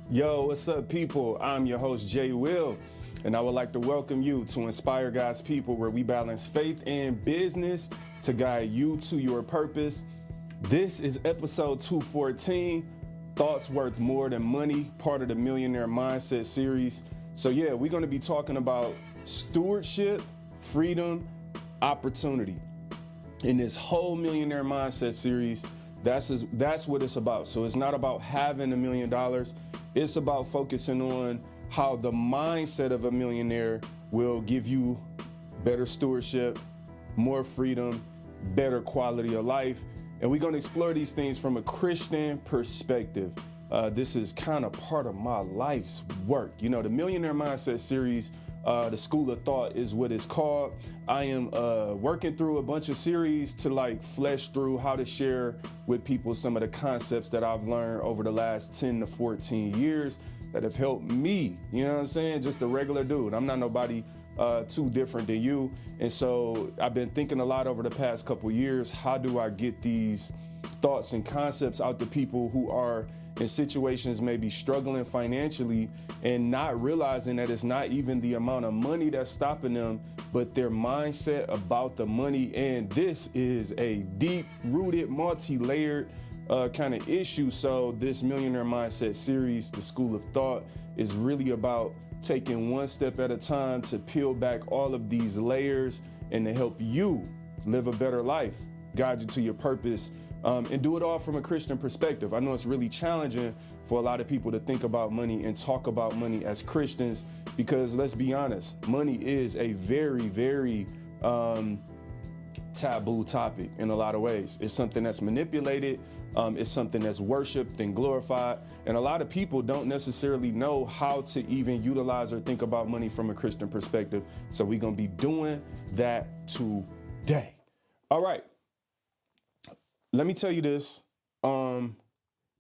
Yo, what's up, people? I'm your host, Jay Will, and I would like to welcome you to Inspire God's People, where we balance faith and business to guide you to your purpose. This is episode 214, Thoughts Worth More Than Money, part of the Millionaire Mindset series. So yeah, we're going to be talking about stewardship, freedom, opportunity. In this whole Millionaire Mindset series, that's what it's about. So it's not about having $1 million. It's about focusing on how the mindset of a millionaire will give you better stewardship, more freedom, better quality of life. And we're going to explore these things from a Christian perspective. This is kind of part of my life's work. You know, the Millionaire Mindset series, the School of Thought is what it's called. I am working through a bunch of series to flesh through how to share with people some of the concepts that I've learned over the last 10 to 14 years that have helped me, you know what I'm saying? Just a regular dude. I'm not nobody too different than you. And so I've been thinking a lot over the past couple years, how do I get these thoughts and concepts out to people who are in situations maybe struggling financially and not realizing that it's not even the amount of money that's stopping them, but their mindset about the money. And this is a deep-rooted, multi-layered kind of issue. So this Millionaire Mindset series, the School of Thought, is really about taking one step at a time to peel back all of these layers and to help you live a better life, guide you to your purpose, and do it all from a Christian perspective. I know it's really challenging for a lot of people to think about money and talk about money as Christians, because let's be honest, money is a very, very taboo topic in a lot of ways. It's something that's manipulated. It's something that's worshiped and glorified. And a lot of people don't necessarily know how to even utilize or think about money from a Christian perspective. So we're going to be doing that today. All right. Let me tell you this.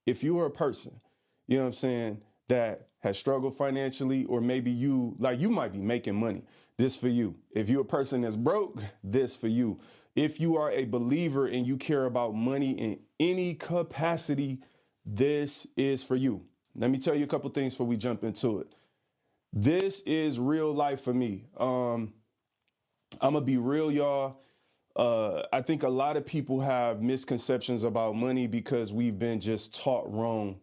If you are a person, you know what I'm saying, that has struggled financially, or maybe you might be making money, this for you. If you're a person that's broke, this for you. If you are a believer and you care about money in any capacity, this is for you. Let me tell you a couple things before we jump into it. This is real life for me. I'm gonna be real, y'all. I think a lot of people have misconceptions about money because we've been just taught wrong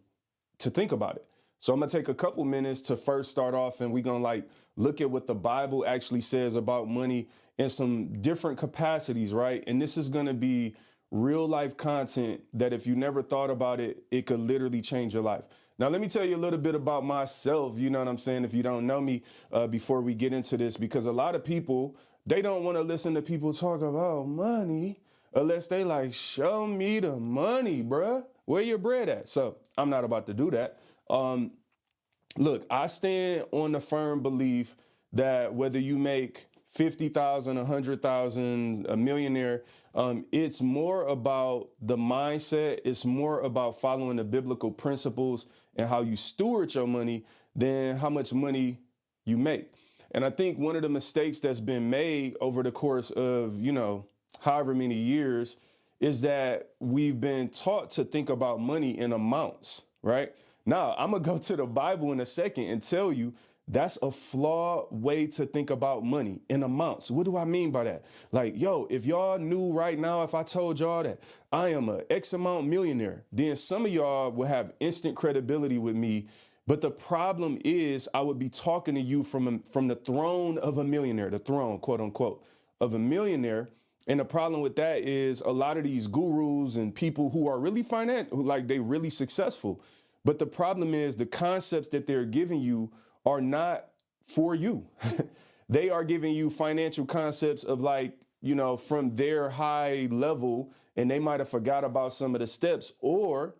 to think about it. So I'm gonna take a couple minutes to first start off, and we're gonna look at what the Bible actually says about money in some different capacities, right? And this is gonna be real life content that if you never thought about it, it could literally change your life. Now, let me tell you a little bit about myself, you know what I'm saying, if you don't know me, before we get into this, because a lot of people, they don't want to listen to people talk about money unless they show me the money, bruh. Where your bread at? So I'm not about to do that. Look, I stand on the firm belief that whether you make 50,000, 100,000, a millionaire, it's more about the mindset. It's more about following the biblical principles and how you steward your money than how much money you make. And I think one of the mistakes that's been made over the course of, however many years, is that we've been taught to think about money in amounts, right? Now, I'm going to go to the Bible in a second and tell you that's a flawed way to think about money in amounts. What do I mean by that? If y'all knew right now, if I told y'all that I am a X amount millionaire, then some of y'all will have instant credibility with me. But the problem is I would be talking to you from the throne of a millionaire, the throne, quote unquote, of a millionaire. And the problem with that is a lot of these gurus and people who are really they really successful. But the problem is the concepts that they're giving you are not for you. They are giving you financial concepts of from their high level, and they might have forgot about some of the steps, or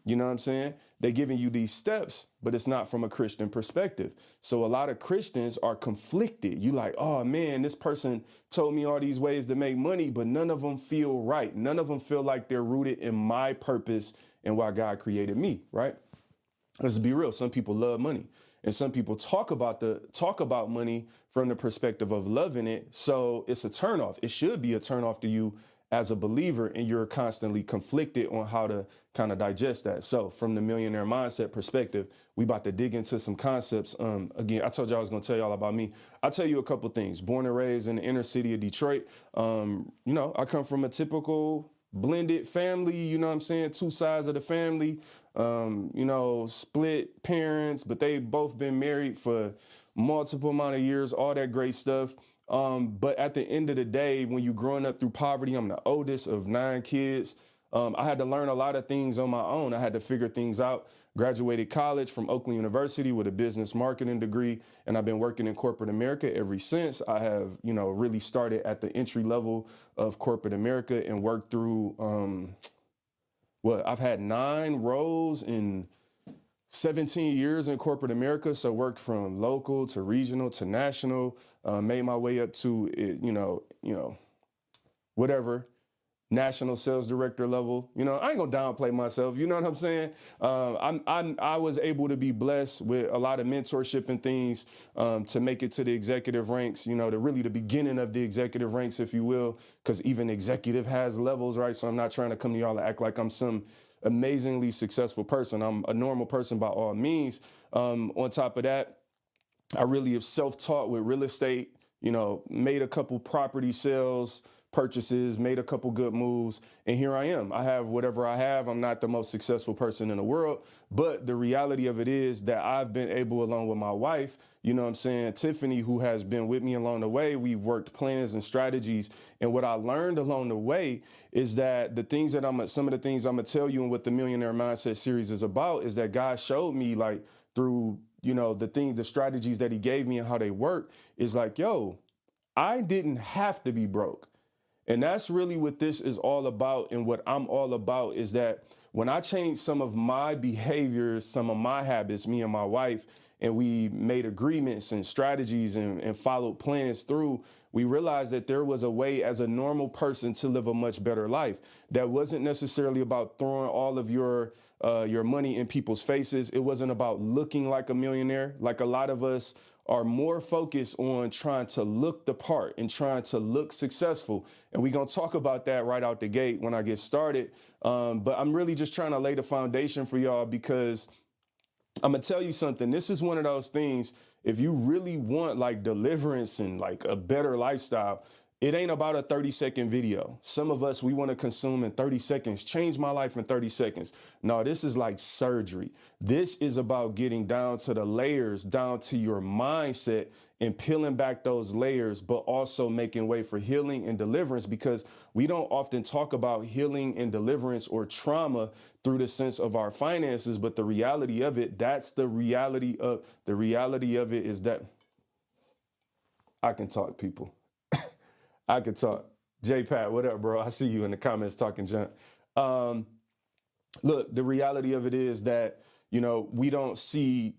you know what I'm saying? They're giving you these steps, but it's not from a Christian perspective. So a lot of Christians are conflicted. You oh man, this person told me all these ways to make money, but none of them feel right. None of them feel like they're rooted in my purpose and why God created me, right? Let's be real. Some people love money, and some people talk about money from the perspective of loving it. So it's a turnoff. It should be a turnoff to you as a believer, and you're constantly conflicted on how to kind of digest that. So from the millionaire mindset perspective, we about to dig into some concepts. Again, I told you I was going to tell y'all about me. I'll tell you a couple things. Born and raised in the inner city of Detroit. I come from a typical blended family, you know what I'm saying? Two sides of the family, split parents, but they both been married for multiple amount of years, all that great stuff. But at the end of the day, when you're growing up through poverty, I'm the oldest of 9 kids. I had to learn a lot of things on my own. I had to figure things out. Graduated college from Oakland University with a business marketing degree, and I've been working in corporate America ever since. I have, really started at the entry level of corporate America and worked through, I've had 9 roles in 17 years in corporate America. So worked from local to regional to national, made my way up to, whatever, national sales director level. I ain't gonna downplay myself. You know what I'm saying? I was able to be blessed with a lot of mentorship and things to make it to the executive ranks. The beginning of the executive ranks, if you will, because even executive has levels, right? So I'm not trying to come to y'all and act like I'm some amazingly successful person. I'm a normal person by all means. On top of that, I really have self-taught with real estate. Made a couple property sales purchases, made a couple good moves, and here I am. I have whatever I have. I'm not the most successful person in the world, but the reality of it is that I've been able, along with my wife, Tiffany, who has been with me along the way, we've worked plans and strategies. And what I learned along the way is that some of the things I'm gonna tell you and what the Millionaire Mindset series is about is that God showed me, like, through, the strategies that he gave me and how they work, is like, yo, I didn't have to be broke. And that's really what this is all about. And what I'm all about is that when I changed some of my behaviors, some of my habits, me and my wife, and we made agreements and strategies and followed plans through, we realized that there was a way as a normal person to live a much better life. That wasn't necessarily about throwing all of your money in people's faces. It wasn't about looking like a millionaire. Like, a lot of us are more focused on trying to look the part and trying to look successful. And we're going to talk about that right out the gate when I get started. But I'm really just trying to lay the foundation for y'all, because I'm going to tell you something. This is one of those things, if you really want like deliverance and like a better lifestyle, it ain't about a 30-second video. Some of us, we want to consume in 30 seconds, change my life in 30 seconds. No, this is like surgery. This is about getting down to the layers, down to your mindset, and peeling back those layers, but also making way for healing and deliverance, because we don't often talk about healing and deliverance or trauma through the sense of our finances. But the reality of it, the reality of it is that I can talk, people. I could talk. J-Pat, what up, bro? I see you in the comments talking junk. Look, the reality of it is that, we don't see,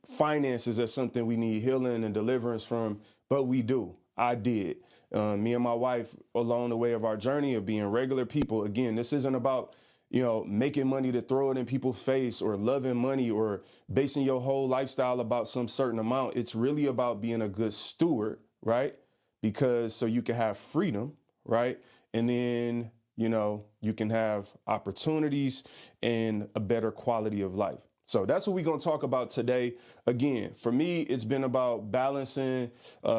finances as something we need healing and deliverance from, but we do. I did. Me and my wife, along the way of our journey of being regular people, again, this isn't about, making money to throw it in people's face or loving money or basing your whole lifestyle about some certain amount. It's really about being a good steward, right? Because so you can have freedom, right? And then, you can have opportunities and a better quality of life. So that's what we're going to talk about today. Again, for me, it's been about balancing,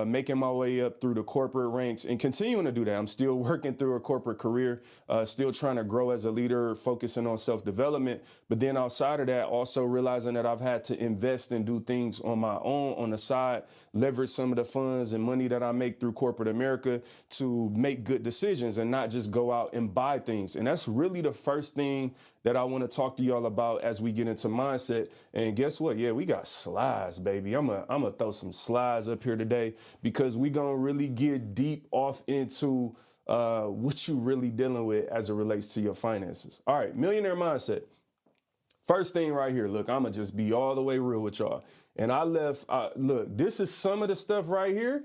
making my way up through the corporate ranks and continuing to do that. I'm still working through a corporate career, still trying to grow as a leader, focusing on self-development. But then outside of that, also realizing that I've had to invest and do things on my own on the side, leverage some of the funds and money that I make through corporate America to make good decisions and not just go out and buy things. And that's really the first thing that I want to talk to y'all about as we get into mindset. And guess what? Yeah, we got slides, baby. I'm gonna throw some slides up here today, because we gonna really get deep off into what you really dealing with as it relates to your finances. All right, millionaire mindset. First thing right here, look, I'm gonna just be all the way real with y'all. And look, this is some of the stuff right here.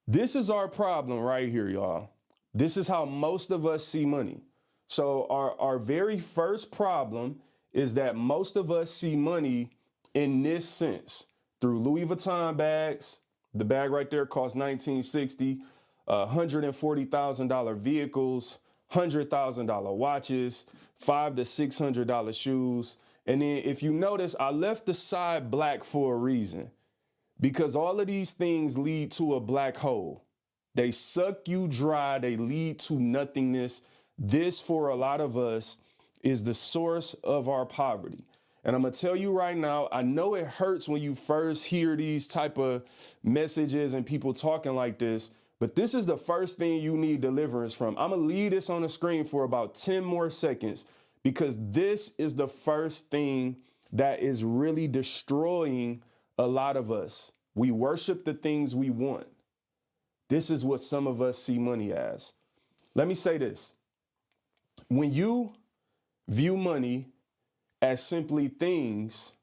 This is our problem right here, y'all. This is how most of us see money. So our very first problem is that most of us see money in this sense, through Louis Vuitton bags. The bag right there costs $19.60. $140,000 vehicles, $100,000 watches, $500 to $600 shoes. And then if you notice, I left the side black for a reason, because all of these things lead to a black hole. They suck you dry. They lead to nothingness. This, for a lot of us, is the source of our poverty. And I'm going to tell you right now, I know it hurts when you first hear these type of messages and people talking like this, but this is the first thing you need deliverance from. I'm going to leave this on the screen for about 10 more seconds, because this is the first thing that is really destroying a lot of us. We worship the things we want. This is what some of us see money as. Let me say this. When you view money as simply things,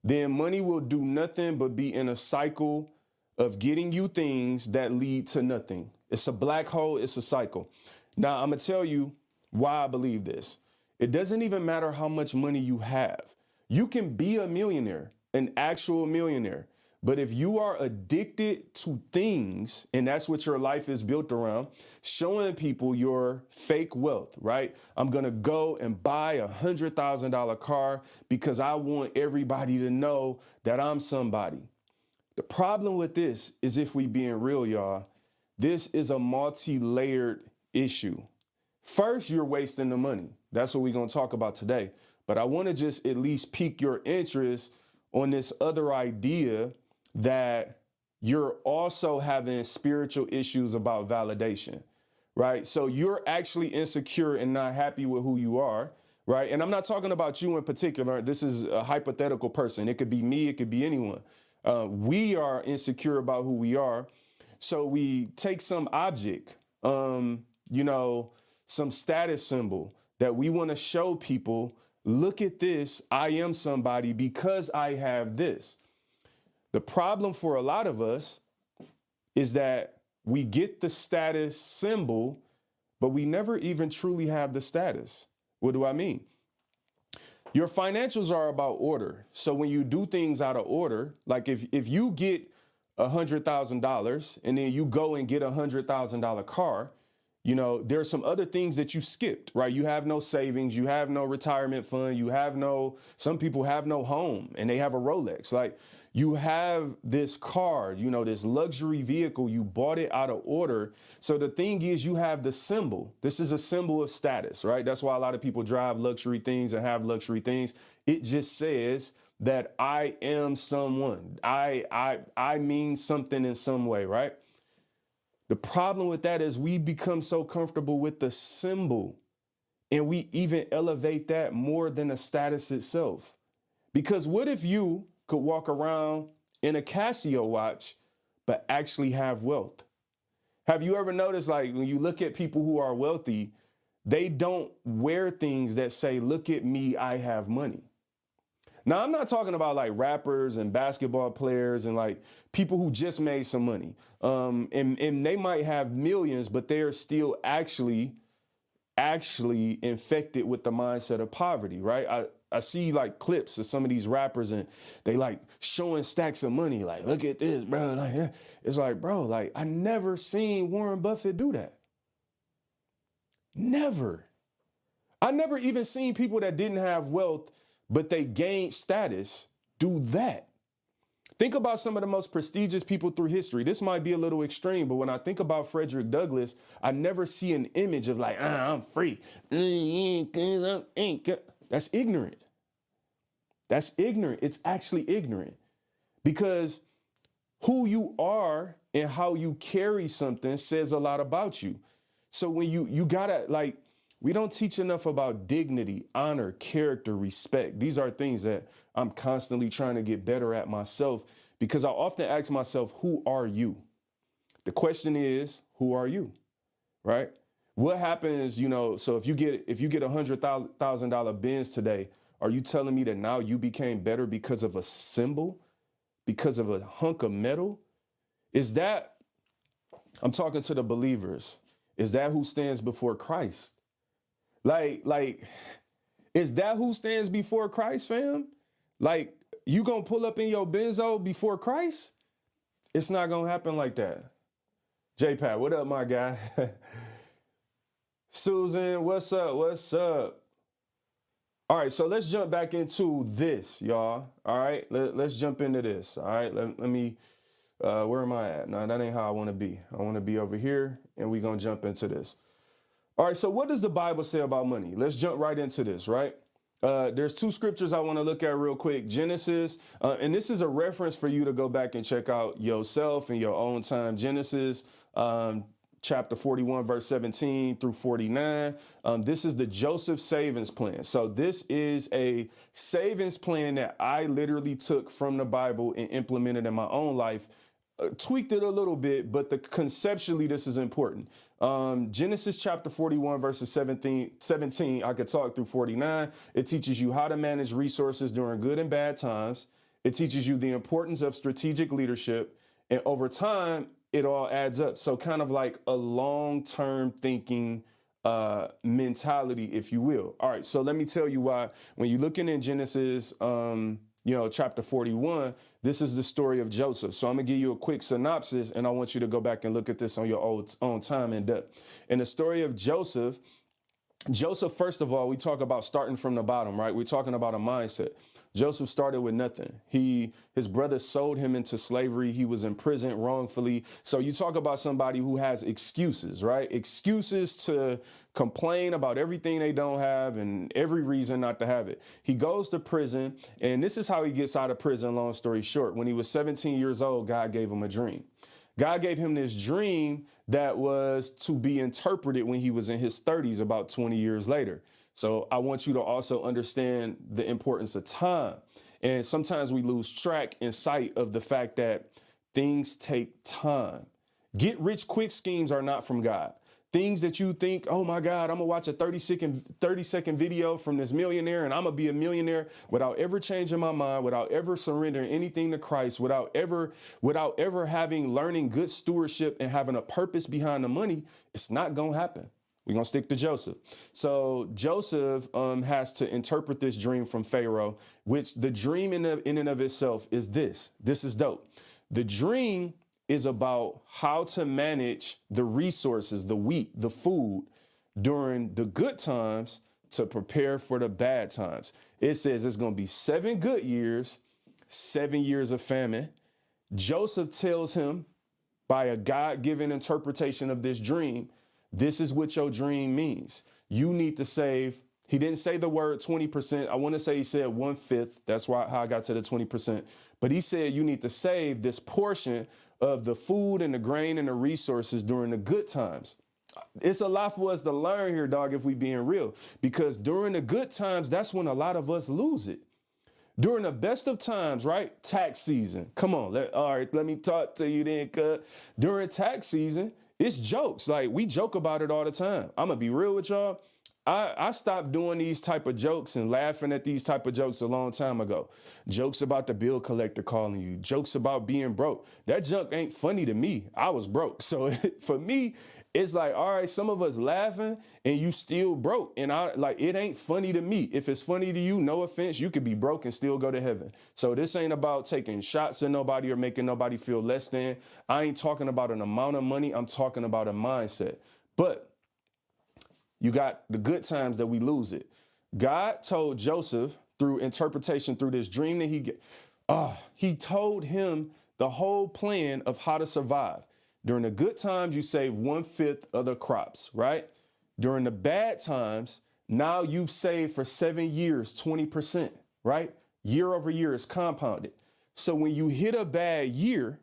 then money will do nothing but be in a cycle of getting you things that lead to nothing. It's a black hole. It's a cycle. Now, I'm going to tell you why I believe this. It doesn't even matter how much money you have. You can be a millionaire, an actual millionaire. But if you are addicted to things, and that's what your life is built around, showing people your fake wealth, right? I'm going to go and buy a $100,000 car because I want everybody to know that I'm somebody. The problem with this is, if we being real, y'all, this is a multi-layered issue. First, you're wasting the money. That's what we're going to talk about today. But I want to just at least pique your interest on this other idea that you're also having spiritual issues about validation, right? So you're actually insecure and not happy with who you are, right? And I'm not talking about you in particular. This is a hypothetical person. It could be me. It could be anyone. We are insecure about who we are. So we take some object, some status symbol that we want to show people, look at this, I am somebody because I have this. The problem for a lot of us is that we get the status symbol, but we never even truly have the status. What do I mean? Your financials are about order. So when you do things out of order, like if you get $100,000 and then you go and get a $100,000 car, there's some other things that you skipped, right? You have no savings, you have no retirement fund, some people have no home and they have a Rolex. Like, you have this car, this luxury vehicle, you bought it out of order. So the thing is, you have the symbol. This is a symbol of status, right? That's why a lot of people drive luxury things and have luxury things. It just says that I am someone. I mean something in some way, right? The problem with that is we become so comfortable with the symbol, and we even elevate that more than the status itself. Because what if you could walk around in a Casio watch, but actually have wealth? Have you ever noticed, like, when you look at people who are wealthy, they don't wear things that say, look at me, I have money. Now, I'm not talking about like rappers and basketball players and like people who just made some money. And they might have millions, but they're still actually infected with the mindset of poverty, right? I see like clips of some of these rappers and they like showing stacks of money. Like, look at this, bro. Like, it's like, bro, like, I never seen Warren Buffett do that. Never. I never even seen people that didn't have wealth, but they gained status, do that. Think about some of the most prestigious people through history. This might be a little extreme, but when I think about Frederick Douglass, I never see an image of like, I'm free. That's ignorant. That's ignorant. It's actually ignorant, because who you are and how you carry something says a lot about you. So when you gotta, like, we don't teach enough about dignity, honor, character, respect. These are things that I'm constantly trying to get better at myself, because I often ask myself, who are you? The question is, who are you? Right? What happens, so if you get a $100,000 Benz today, are you telling me that now you became better because of a symbol, because of a hunk of metal? I'm talking to the believers. Is that who stands before Christ? Like, is that who stands before Christ, fam? Like, you gonna pull up in your Benzo before Christ? It's not gonna happen like that. J-Pat, what up, my guy? Susan, what's up? What's up? All right, so let's jump back into this, y'all. All right, let's jump into this. All right, let me, where am I at? No, that ain't how I want to be. I want to be over here, and we're going to jump into this. All right, so what does the Bible say about money? Let's jump right into this, right? There's two scriptures I want to look at real quick. Genesis, and this is a reference for you to go back and check out yourself in your own time. Genesis chapter 41, verse 17 through 49. This is the Joseph savings plan. So this is a savings plan that I literally took from the Bible and implemented in my own life. Tweaked it a little bit, but conceptually, this is important. Genesis chapter 41, verses 17, I could talk through 49. It teaches you how to manage resources during good and bad times. It teaches you the importance of strategic leadership. And over time, it all adds up. So kind of like a long-term thinking mentality, if you will. All right, so let me tell you why. When you're looking in Genesis, chapter 41, this is the story of Joseph. So I'm gonna give you a quick synopsis, and I want you to go back and look at this on your own time and depth. In the story of Joseph, first of all, we talk about starting from the bottom, right? We're talking about a mindset. Joseph started with nothing. His brothers sold him into slavery. He was imprisoned wrongfully. So you talk about somebody who has excuses, right? Excuses to complain about everything they don't have and every reason not to have it. He goes to prison, and this is how he gets out of prison, long story short. When he was 17 years old, God gave him a dream. God gave him this dream that was to be interpreted when he was in his 30s, about 20 years later. So I want you to also understand the importance of time. And sometimes we lose track and sight of the fact that things take time. Get rich quick schemes are not from God. Things that you think, oh my God, I'm gonna watch a 30-second video from this millionaire and I'm gonna be a millionaire without ever changing my mind, without ever surrendering anything to Christ, without ever learning good stewardship and having a purpose behind the money. It's not gonna happen. We're going to stick to Joseph. So Joseph has to interpret this dream from Pharaoh, which the dream in and of itself is this. This is dope. The dream is about how to manage the resources, the wheat, the food during the good times to prepare for the bad times. It says it's going to be 7 good years, 7 years of famine. Joseph tells him by a God-given interpretation of this dream, this is what your dream means. You need to save. He didn't say the word 20%. I want to say he said 1/5. That's how I got to the 20%. But he said you need to save this portion of the food and the grain and the resources during the good times. It's a lot for us to learn here, dog, if we being real. Because during the good times, that's when a lot of us lose it. During the best of times, right? Tax season. Come on. All right, let me talk to you then, cuz. During tax season, it's jokes. Like, we joke about it all the time. I'm gonna be real with y'all. I stopped doing these type of jokes and laughing at these type of jokes a long time ago. Jokes about the bill collector calling you, jokes about being broke. That junk ain't funny to me. I was broke. So for me, it's like, all right, some of us laughing and you still broke. And it ain't funny to me. If it's funny to you, no offense, you could be broke and still go to heaven. So this ain't about taking shots at nobody or making nobody feel less than. I ain't talking about an amount of money. I'm talking about a mindset. But you got the good times that we lose it. God told Joseph through interpretation, through this dream that he told him the whole plan of how to survive. During the good times, you save 1/5 of the crops, right? During the bad times, now you've saved for 7 years, 20%, right? Year over year is compounded. So when you hit a bad year,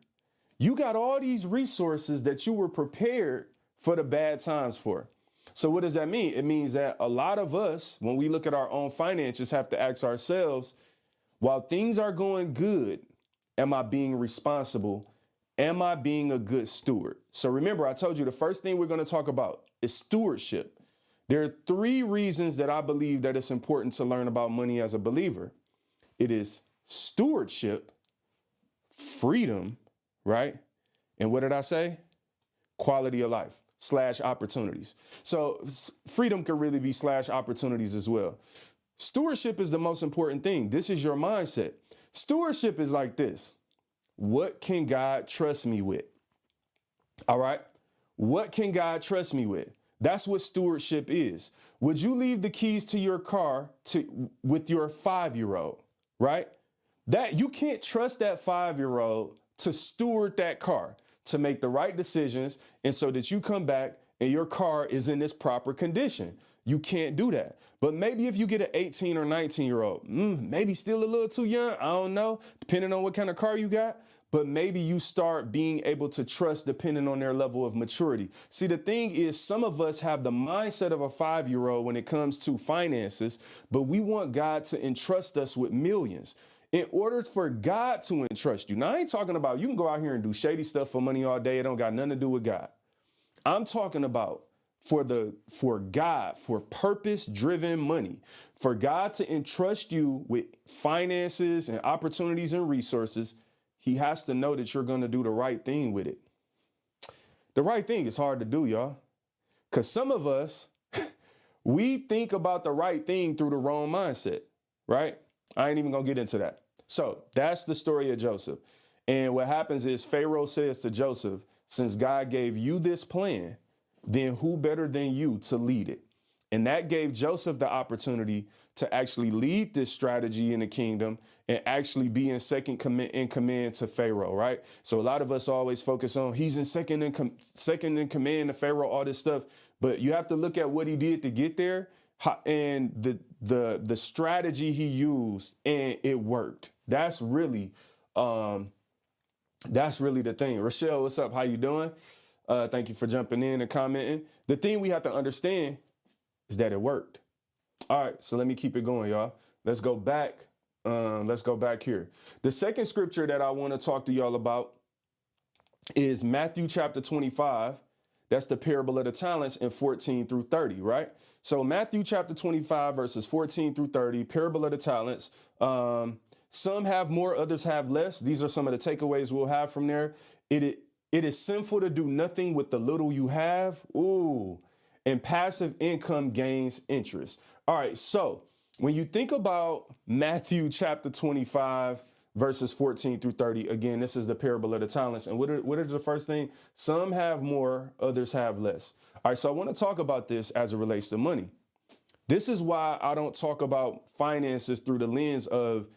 you got all these resources that you were prepared for the bad times for. So what does that mean? It means that a lot of us, when we look at our own finances, have to ask ourselves, while things are going good, am I being responsible? Am I being a good steward? So remember, I told you the first thing we're going to talk about is stewardship. There are 3 reasons that I believe that it's important to learn about money as a believer. It is stewardship, freedom, right? And what did I say? Quality of life / opportunities. So freedom could really be / opportunities as well. Stewardship is the most important thing. This is your mindset. Stewardship is like this. What can God trust me with? All right. What can God trust me with? That's what stewardship is. Would you leave the keys to your car with your 5-year-old, right? That you can't trust that 5-year-old to steward that car, to make the right decisions, and so that you come back and your car is in this proper condition. You can't do that. But maybe if you get an 18 or 19-year-old, maybe still a little too young, I don't know, depending on what kind of car you got. But maybe you start being able to trust depending on their level of maturity. See, the thing is, some of us have the mindset of a 5-year-old when it comes to finances, but we want God to entrust us with millions. In order for God to entrust you, now I ain't talking about you can go out here and do shady stuff for money all day. It don't got nothing to do with God. I'm talking about for God, for purpose-driven money, for God to entrust you with finances and opportunities and resources. He has to know that you're going to do the right thing with it. The right thing is hard to do, y'all. Because some of us, we think about the right thing through the wrong mindset, right? I ain't even going to get into that. So that's the story of Joseph. And what happens is Pharaoh says to Joseph, since God gave you this plan, then who better than you to lead it? And that gave Joseph the opportunity to actually lead this strategy in the kingdom and actually be in in command to Pharaoh, right? So a lot of us always focus on he's in second in command to Pharaoh, all this stuff. But you have to look at what he did to get there and the strategy he used, and it worked. That's really the thing. Rochelle, what's up? How you doing? Thank you for jumping in and commenting. The thing we have to understand is that it worked. All right, so let me keep it going, y'all. Let's go back. Let's go back here. The second scripture that I want to talk to y'all about is Matthew chapter 25. That's the parable of the talents in 14 through 30, right? So Matthew chapter 25, verses 14 through 30, parable of the talents. Some have more, others have less. These are some of the takeaways we'll have from there. It is sinful to do nothing with the little you have. Ooh. And passive income gains interest. All right, so when you think about Matthew chapter 25, verses 14 through 30, again, this is the parable of the talents. And what are the first thing? Some have more, others have less. All right, so I want to talk about this as it relates to money. This is why I don't talk about finances through the lens of,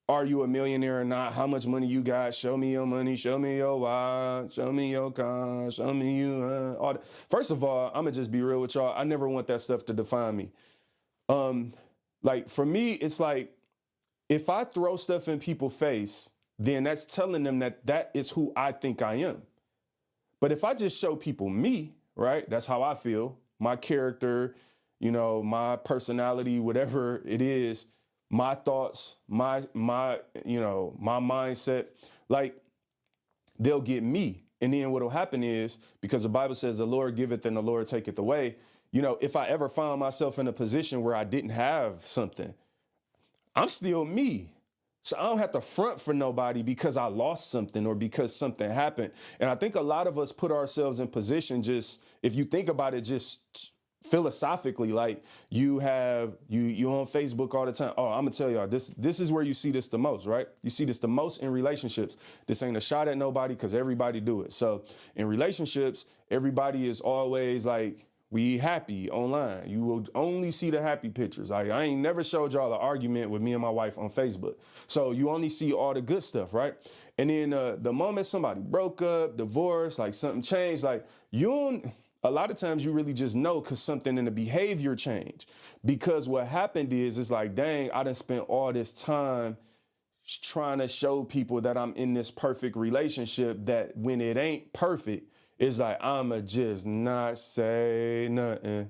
are you a millionaire or not? How much money you got? Show me your money. Show me your watch. Show me your car. Show me you. All that. First of all, I'm going to just be real with y'all. I never want that stuff to define me. Like for me, it's like if I throw stuff in people's face, then that's telling them that is who I think I am. But if I just show people me, right? That's how I feel. My character, my personality, whatever it is, my thoughts, my mindset, like they'll get me. And then what'll happen is, because the Bible says the Lord giveth and the Lord taketh away, if I ever found myself in a position where I didn't have something, I'm still me. So I don't have to front for nobody because I lost something or because something happened. And I think a lot of us put ourselves in position, just, if you think about it, just philosophically, like you on Facebook all the time. Oh, I'm gonna tell y'all, this is where you see this the most, right? You see this the most in relationships. This ain't a shot at nobody because everybody do it. So in relationships, everybody is always like, we happy online. You will only see the happy pictures. I ain't never showed y'all an argument with me and my wife on Facebook. So you only see all the good stuff, right? And then the moment somebody broke up, divorced, like something changed, like a lot of times you really just know because something in the behavior changed. Because what happened is, it's like, dang, I done spent all this time trying to show people that I'm in this perfect relationship, that when it ain't perfect, it's like, I'ma just not say nothing.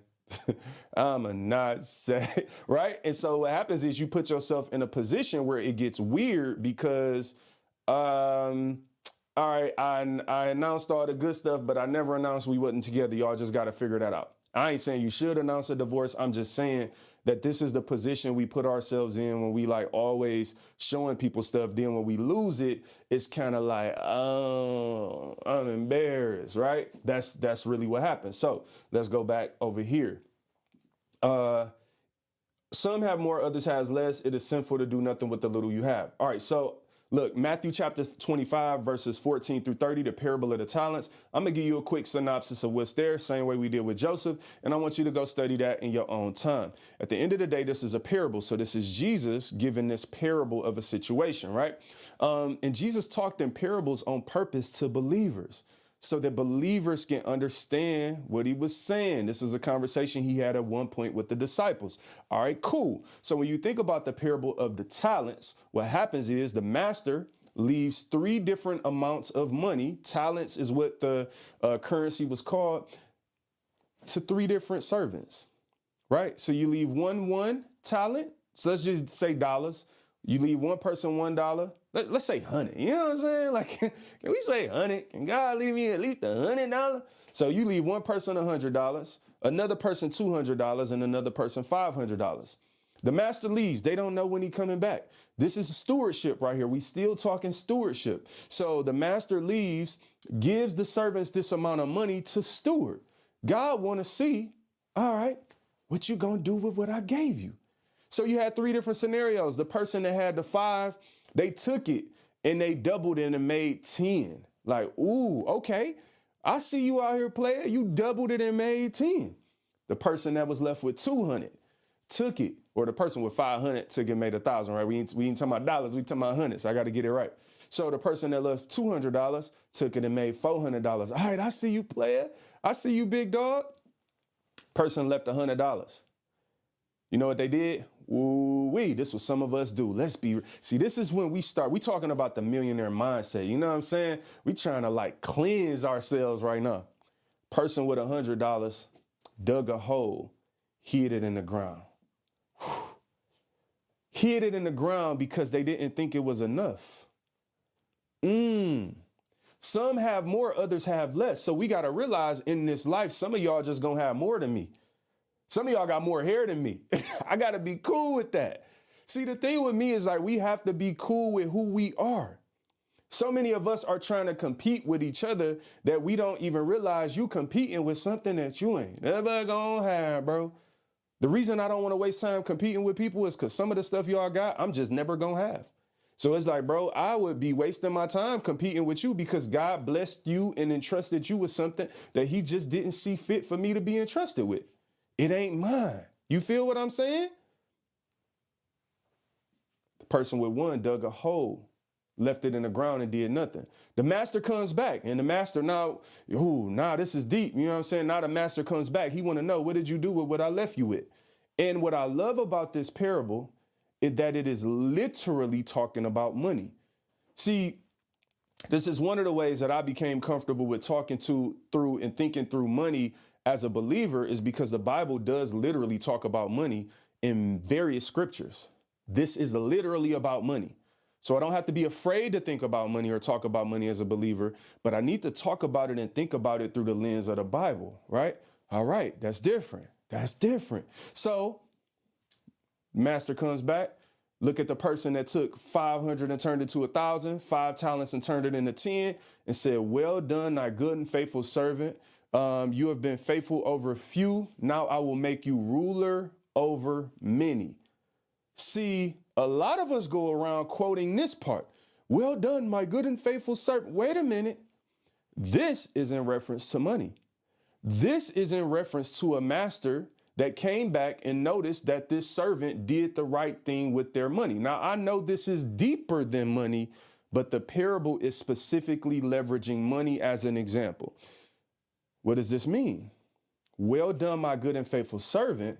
I'ma not say, right? And so what happens is you put yourself in a position where it gets weird because, all right, I announced all the good stuff, but I never announced we wasn't together. Y'all just got to figure that out. I ain't saying you should announce a divorce. I'm just saying that this is the position we put ourselves in when we like always showing people stuff. Then when we lose it, it's kind of like, oh, I'm embarrassed, right? That's really what happens. So let's go back over here. Some have more, others has less. It is sinful to do nothing with the little you have. All right, so Look, Matthew chapter 25, verses 14 through 30, the parable of the talents. I'm going to give you a quick synopsis of what's there, same way we did with Joseph. And I want you to go study that in your own time. At the end of the day, this is a parable. So this is Jesus giving this parable of a situation, right? And Jesus talked in parables on purpose to believers, so that believers can understand what he was saying. This is a conversation he had at one point with the disciples. All right, cool. So when you think about the parable of the talents, what happens is the master leaves 3 different amounts of money. Talents is what the currency was called, to 3 different servants, right? So you leave one talent. So let's just say dollars. You leave one person $1. Let's say 100. You know what I'm saying? Like, can we say 100? Can God leave me at least $100? So you leave one person $100, another person $200, and another person $500. The master leaves. They don't know when he's coming back. This is stewardship right here. We still talking stewardship. So the master leaves, gives the servants this amount of money to steward. God want to see, all right, what you gonna do with what I gave you? So you had 3 different scenarios. The person that had the 5, they took it and they doubled it and made 10. Like, ooh, okay. I see you out here, player. You doubled it and made 10. The person that was left with 200 took it, or the person with 500 took it and made 1,000, right? We ain't talking about dollars, we talking about hundreds. So I got to get it right. So the person that left $200 took it and made $400. All right, I see you, player. I see you, big dog. Person left $100. You know what they did? Ooh-wee, this is what some of us do. See, this is when we talking about the millionaire mindset. You know what I'm saying? We trying to like cleanse ourselves right now. Person with $100 dug a hole, hid it in the ground. Hid it in the ground because they didn't think it was enough. Some have more, others have less. So we got to realize in this life, some of y'all just gonna have more than me. Some of y'all got more hair than me. I got to be cool with that. See, the thing with me is like, we have to be cool with who we are. So many of us are trying to compete with each other that we don't even realize you competing with something that you ain't never gonna have, bro. The reason I don't want to waste time competing with people is because some of the stuff y'all got, I'm just never gonna have. So it's like, bro, I would be wasting my time competing with you because God blessed you and entrusted you with something that he just didn't see fit for me to be entrusted with. It ain't mine. You feel what I'm saying? The person with 1 dug a hole, left it in the ground and did nothing. The master comes back and the master now, this is deep. You know what I'm saying? Now the master comes back. He want to know, what did you do with what I left you with? And what I love about this parable is that it is literally talking about money. See, this is one of the ways that I became comfortable with talking through and thinking through money as a believer, is because the Bible does literally talk about money in various scriptures. This is literally about money. So I don't have to be afraid to think about money or talk about money as a believer, but I need to talk about it and think about it through the lens of the Bible, right? All right, that's different. That's different. So master comes back. Look at the person that took 500 and turned it to 1,000, 5 talents and turned it into 10, and said, well done, thy good and faithful servant. You have been faithful over few. Now I will make you ruler over many. See, a lot of us go around quoting this part. Well done, my good and faithful servant. Wait a minute. This is in reference to money. This is in reference to a master that came back and noticed that this servant did the right thing with their money. Now, I know this is deeper than money, but the parable is specifically leveraging money as an example. What does this mean? Well done, my good and faithful servant.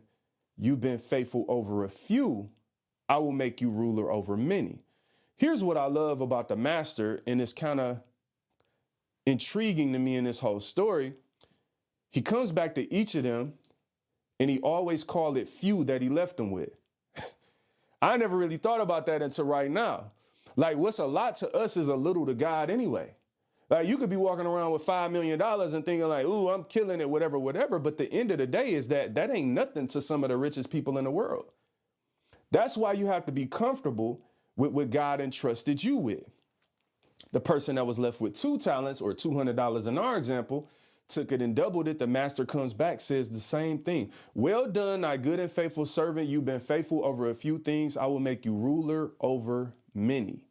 You've been faithful over a few. I will make you ruler over many. Here's what I love about the master, and it's kind of intriguing to me in this whole story. He comes back to each of them, and he always called it few that he left them with. I never really thought about that until right now. Like, what's a lot to us is a little to God anyway. Like, you could be walking around with $5 million and thinking like, ooh, I'm killing it, whatever. But the end of the day is that ain't nothing to some of the richest people in the world. That's why you have to be comfortable with what God entrusted you with. The person that was left with 2 talents or $200 in our example took it and doubled it. The master comes back, says the same thing. Well done, thy good and faithful servant. You've been faithful over a few things. I will make you ruler over many.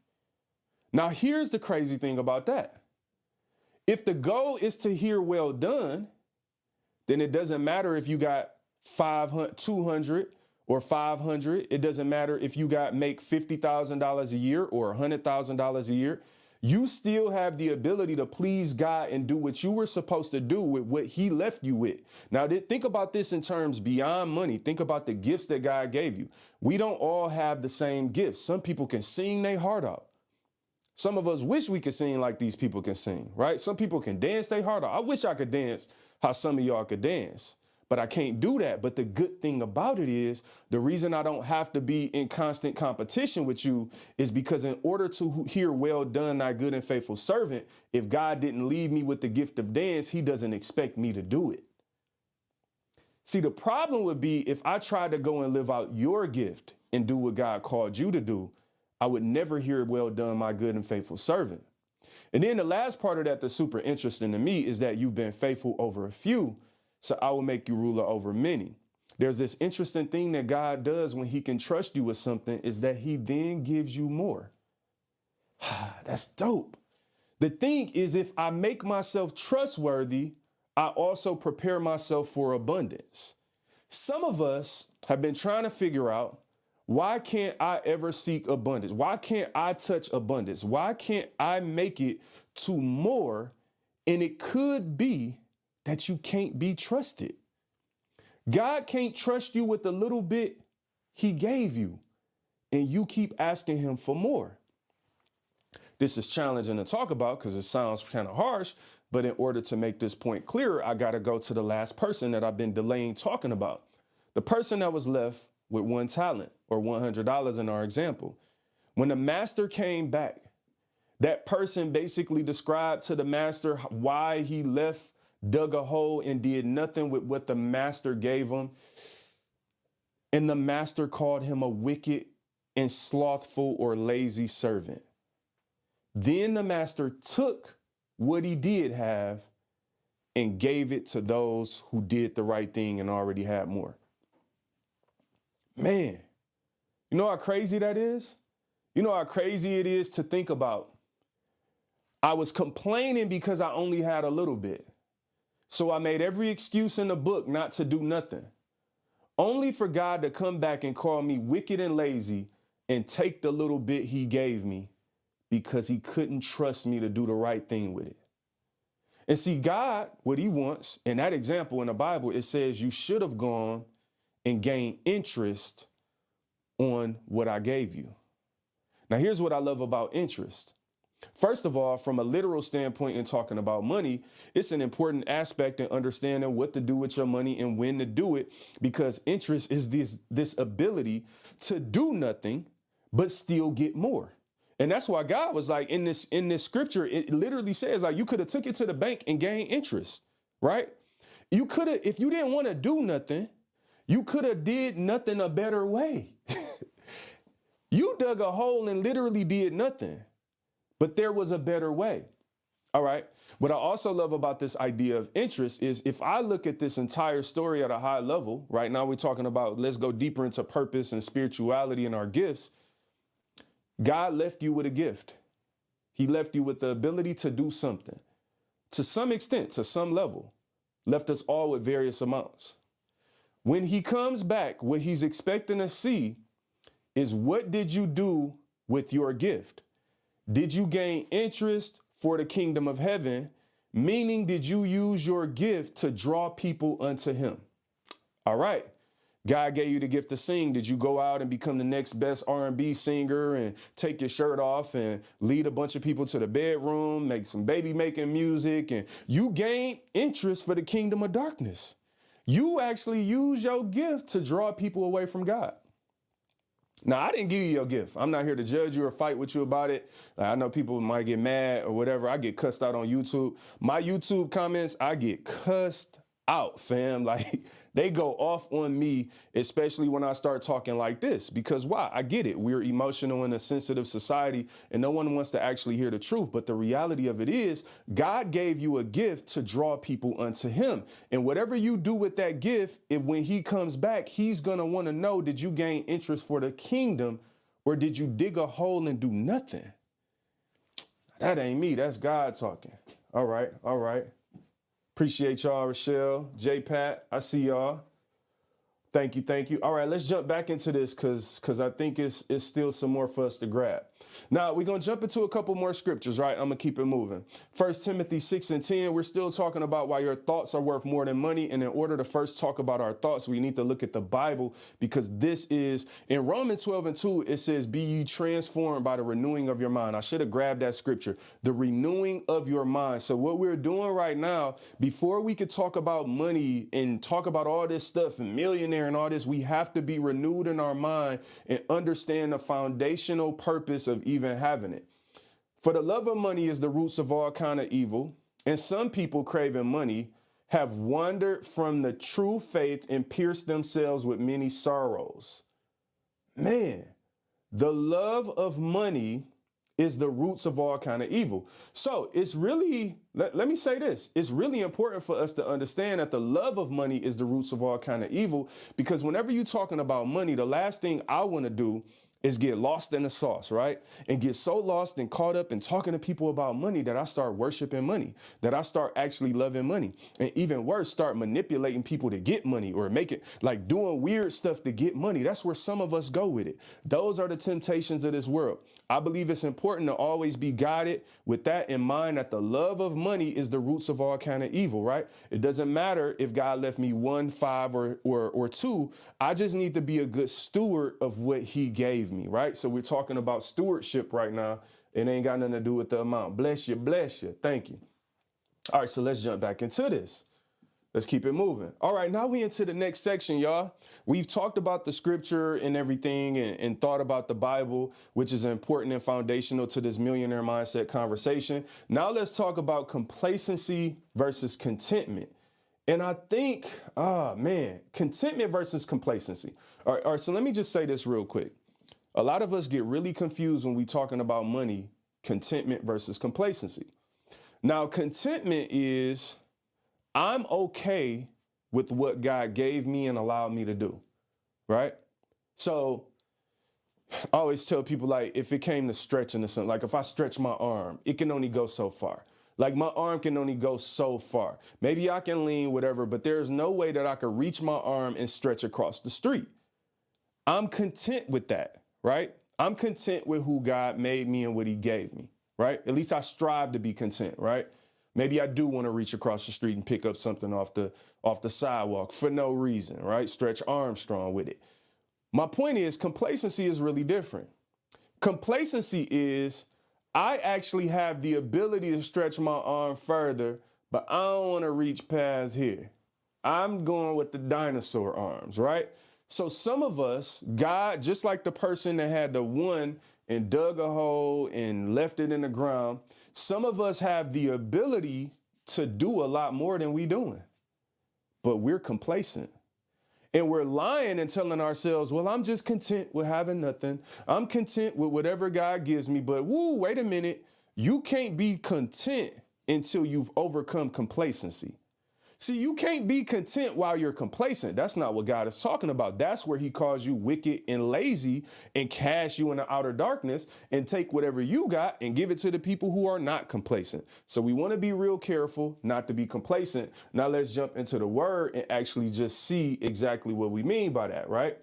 Now, here's the crazy thing about that. If the goal is to hear well done, then it doesn't matter if you got 500, 200 or 500. It doesn't matter if you make $50,000 a year or $100,000 a year. You still have the ability to please God and do what you were supposed to do with what he left you with. Now, think about this in terms beyond money. Think about the gifts that God gave you. We don't all have the same gifts. Some people can sing their heart out. Some of us wish we could sing like these people can sing, right? Some people can dance their heart out. I wish I could dance how some of y'all could dance, but I can't do that. But the good thing about it is the reason I don't have to be in constant competition with you is because in order to hear well done, thy good and faithful servant, if God didn't leave me with the gift of dance, he doesn't expect me to do it. See, the problem would be if I tried to go and live out your gift and do what God called you to do, I would never hear well done, my good and faithful servant. And then the last part of that that's super interesting to me is that you've been faithful over a few, so I will make you ruler over many. There's this interesting thing that God does when he can trust you with something is that he then gives you more. That's dope. The thing is, if I make myself trustworthy, I also prepare myself for abundance. Some of us have been trying to figure out, why can't I ever seek abundance? Why can't I touch abundance? Why can't I make it to more? And it could be that you can't be trusted. God can't trust you with the little bit he gave you, and you keep asking him for more. This is challenging to talk about because it sounds kind of harsh, but in order to make this point clearer, I got to go to the last person that I've been delaying talking about. The person that was left with one talent or $100 in our example. When the master came back, that person basically described to the master why he left, dug a hole and did nothing with what the master gave him. And the master called him a wicked and slothful or lazy servant. Then the master took what he did have and gave it to those who did the right thing and already had more. Man, you know how crazy that is? You know how crazy it is to think about. I was complaining because I only had a little bit. So I made every excuse in the book not to do nothing. Only for God to come back and call me wicked and lazy and take the little bit he gave me because he couldn't trust me to do the right thing with it. And see, God, what he wants, in that example in the Bible, it says you should have gone and gain interest on what I gave you. Now, here's what I love about interest. First of all, from a literal standpoint in talking about money, it's an important aspect in understanding what to do with your money and when to do it, because interest is this ability to do nothing, but still get more. And that's why God was like, in this scripture, it literally says like, you could have took it to the bank and gained interest, right? You could have, if you didn't want to do nothing, you could have did nothing a better way. You dug a hole and literally did nothing, but there was a better way. All right. What I also love about this idea of interest is if I look at this entire story at a high level, right now we're talking about, let's go deeper into purpose and spirituality and our gifts. God left you with a gift. He left you with the ability to do something to some extent, to some level, left us all with various amounts. When he comes back, what he's expecting to see is, what did you do with your gift? Did you gain interest for the kingdom of heaven? Meaning, did you use your gift to draw people unto him? All right. God gave you the gift to sing. Did you go out and become the next best R&B singer and take your shirt off and lead a bunch of people to the bedroom, make some baby making music, and you gained interest for the kingdom of darkness? You actually use your gift to draw people away from God. Now, I didn't give you your gift. I'm not here to judge you or fight with you about it. I know people might get mad or whatever. I get cussed out on YouTube. My YouTube comments, I get cussed out, fam. Like, they go off on me, especially when I start talking like this. Because why? I get it. We're emotional in a sensitive society, and no one wants to actually hear the truth. But the reality of it is, God gave you a gift to draw people unto him. And whatever you do with that gift, when he comes back, he's going to want to know, did you gain interest for the kingdom, or did you dig a hole and do nothing? That ain't me. That's God talking. All right. All right. Appreciate y'all, Rochelle, J Pat. I see y'all. Thank you, thank you. All right, let's jump back into this because I think it's still some more for us to grab. Now, we're going to jump into a couple more scriptures, right? I'm going to keep it moving. 1 Timothy 6:10, we're still talking about why your thoughts are worth more than money. And in order to first talk about our thoughts, we need to look at the Bible, because this is, in Romans 12:2, it says, be ye transformed by the renewing of your mind. I should have grabbed that scripture, the renewing of your mind. So what we're doing right now, before we could talk about money and talk about all this stuff and Millionaire and all this, we have to be renewed in our mind and understand the foundational purpose of even having it. For the love of money is the roots of all kind of evil, and some people craving money have wandered from the true faith and pierced themselves with many sorrows. Man, the love of money is the roots of all kind of evil. So it's really, let me say this, it's really important for us to understand that the love of money is the roots of all kind of evil, because whenever you're talking about money, the last thing I want to do is get lost in the sauce, right? And get so lost and caught up in talking to people about money that I start worshiping money, that I start actually loving money. And even worse, start manipulating people to get money, or make it like doing weird stuff to get money. That's where some of us go with it. Those are the temptations of this world. I believe it's important to always be guided with that in mind, that the love of money is the roots of all kind of evil, right? It doesn't matter if God left me 1, 5, or 2. I just need to be a good steward of what he gave me, right? So we're talking about stewardship right now. It ain't got nothing to do with the amount. Bless you, bless you. Thank you. All right, so let's jump back into this. Let's keep it moving. All right, now we into the next section, y'all. We've talked about the scripture and everything, and thought about the Bible, which is important and foundational to this millionaire mindset conversation. Now let's talk about complacency versus contentment. And I think, contentment versus complacency. All right, so let me just say this real quick. A lot of us get really confused when we're talking about money, contentment versus complacency. Now, contentment is, I'm okay with what God gave me and allowed me to do, right? So I always tell people, like, if it came to stretching or something, like if I stretch my arm, it can only go so far. Like my arm can only go so far. Maybe I can lean, whatever, but there's no way that I could reach my arm and stretch across the street. I'm content with that, right? I'm content with who God made me and what he gave me, right? At least I strive to be content, right? Maybe I do want to reach across the street and pick up something off the sidewalk for no reason, right? Stretch Armstrong with it. My point is, complacency is really different. Complacency is, I actually have the ability to stretch my arm further, but I don't want to reach past here. I'm going with the dinosaur arms, right? So some of us, God, just like the person that had the one and dug a hole and left it in the ground, some of us have the ability to do a lot more than we doing, but we're complacent. And we're lying and telling ourselves, well, I'm just content with having nothing. I'm content with whatever God gives me. But wait a minute. You can't be content until you've overcome complacency. See, you can't be content while you're complacent. That's not what God is talking about. That's where he calls you wicked and lazy and cast you in the outer darkness and take whatever you got and give it to the people who are not complacent. So we want to be real careful not to be complacent. Now let's jump into the word and actually just see exactly what we mean by that, right?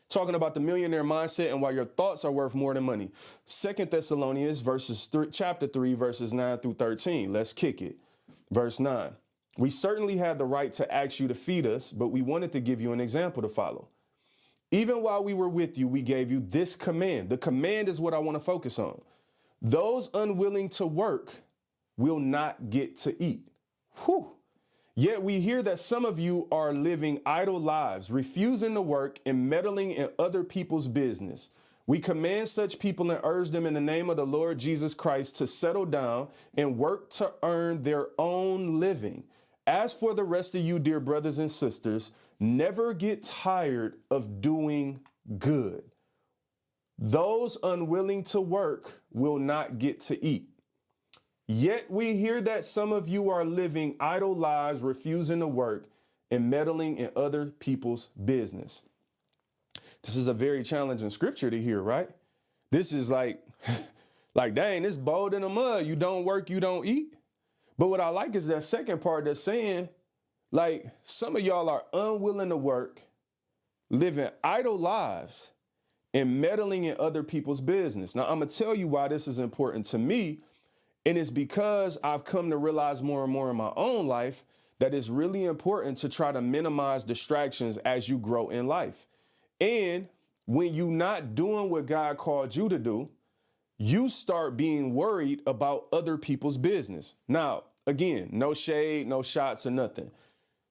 Talking about the millionaire mindset and why your thoughts are worth more than money. 2 Thessalonians chapter 3, verses 9 through 13. Let's kick it. Verse 9. We certainly had the right to ask you to feed us, but we wanted to give you an example to follow. Even while we were with you, we gave you this command. The command is what I want to focus on. Those unwilling to work will not get to eat. Whew. Yet we hear that some of you are living idle lives, refusing to work and meddling in other people's business. We command such people and urge them in the name of the Lord Jesus Christ to settle down and work to earn their own living. As for the rest of you, dear brothers and sisters, never get tired of doing good. Those unwilling to work will not get to eat. Yet we hear that some of you are living idle lives, refusing to work and meddling in other people's business. This is a very challenging scripture to hear, right? This is like, Like, dang, it's bold in the mud. You don't work, you don't eat. But what I like is that second part that's saying, like, some of y'all are unwilling to work, living idle lives, and meddling in other people's business. Now, I'm going to tell you why this is important to me. And it's because I've come to realize more and more in my own life that it's really important to try to minimize distractions as you grow in life. And when you're not doing what God called you to do, you start being worried about other people's business. Now, again, no shade, no shots or nothing.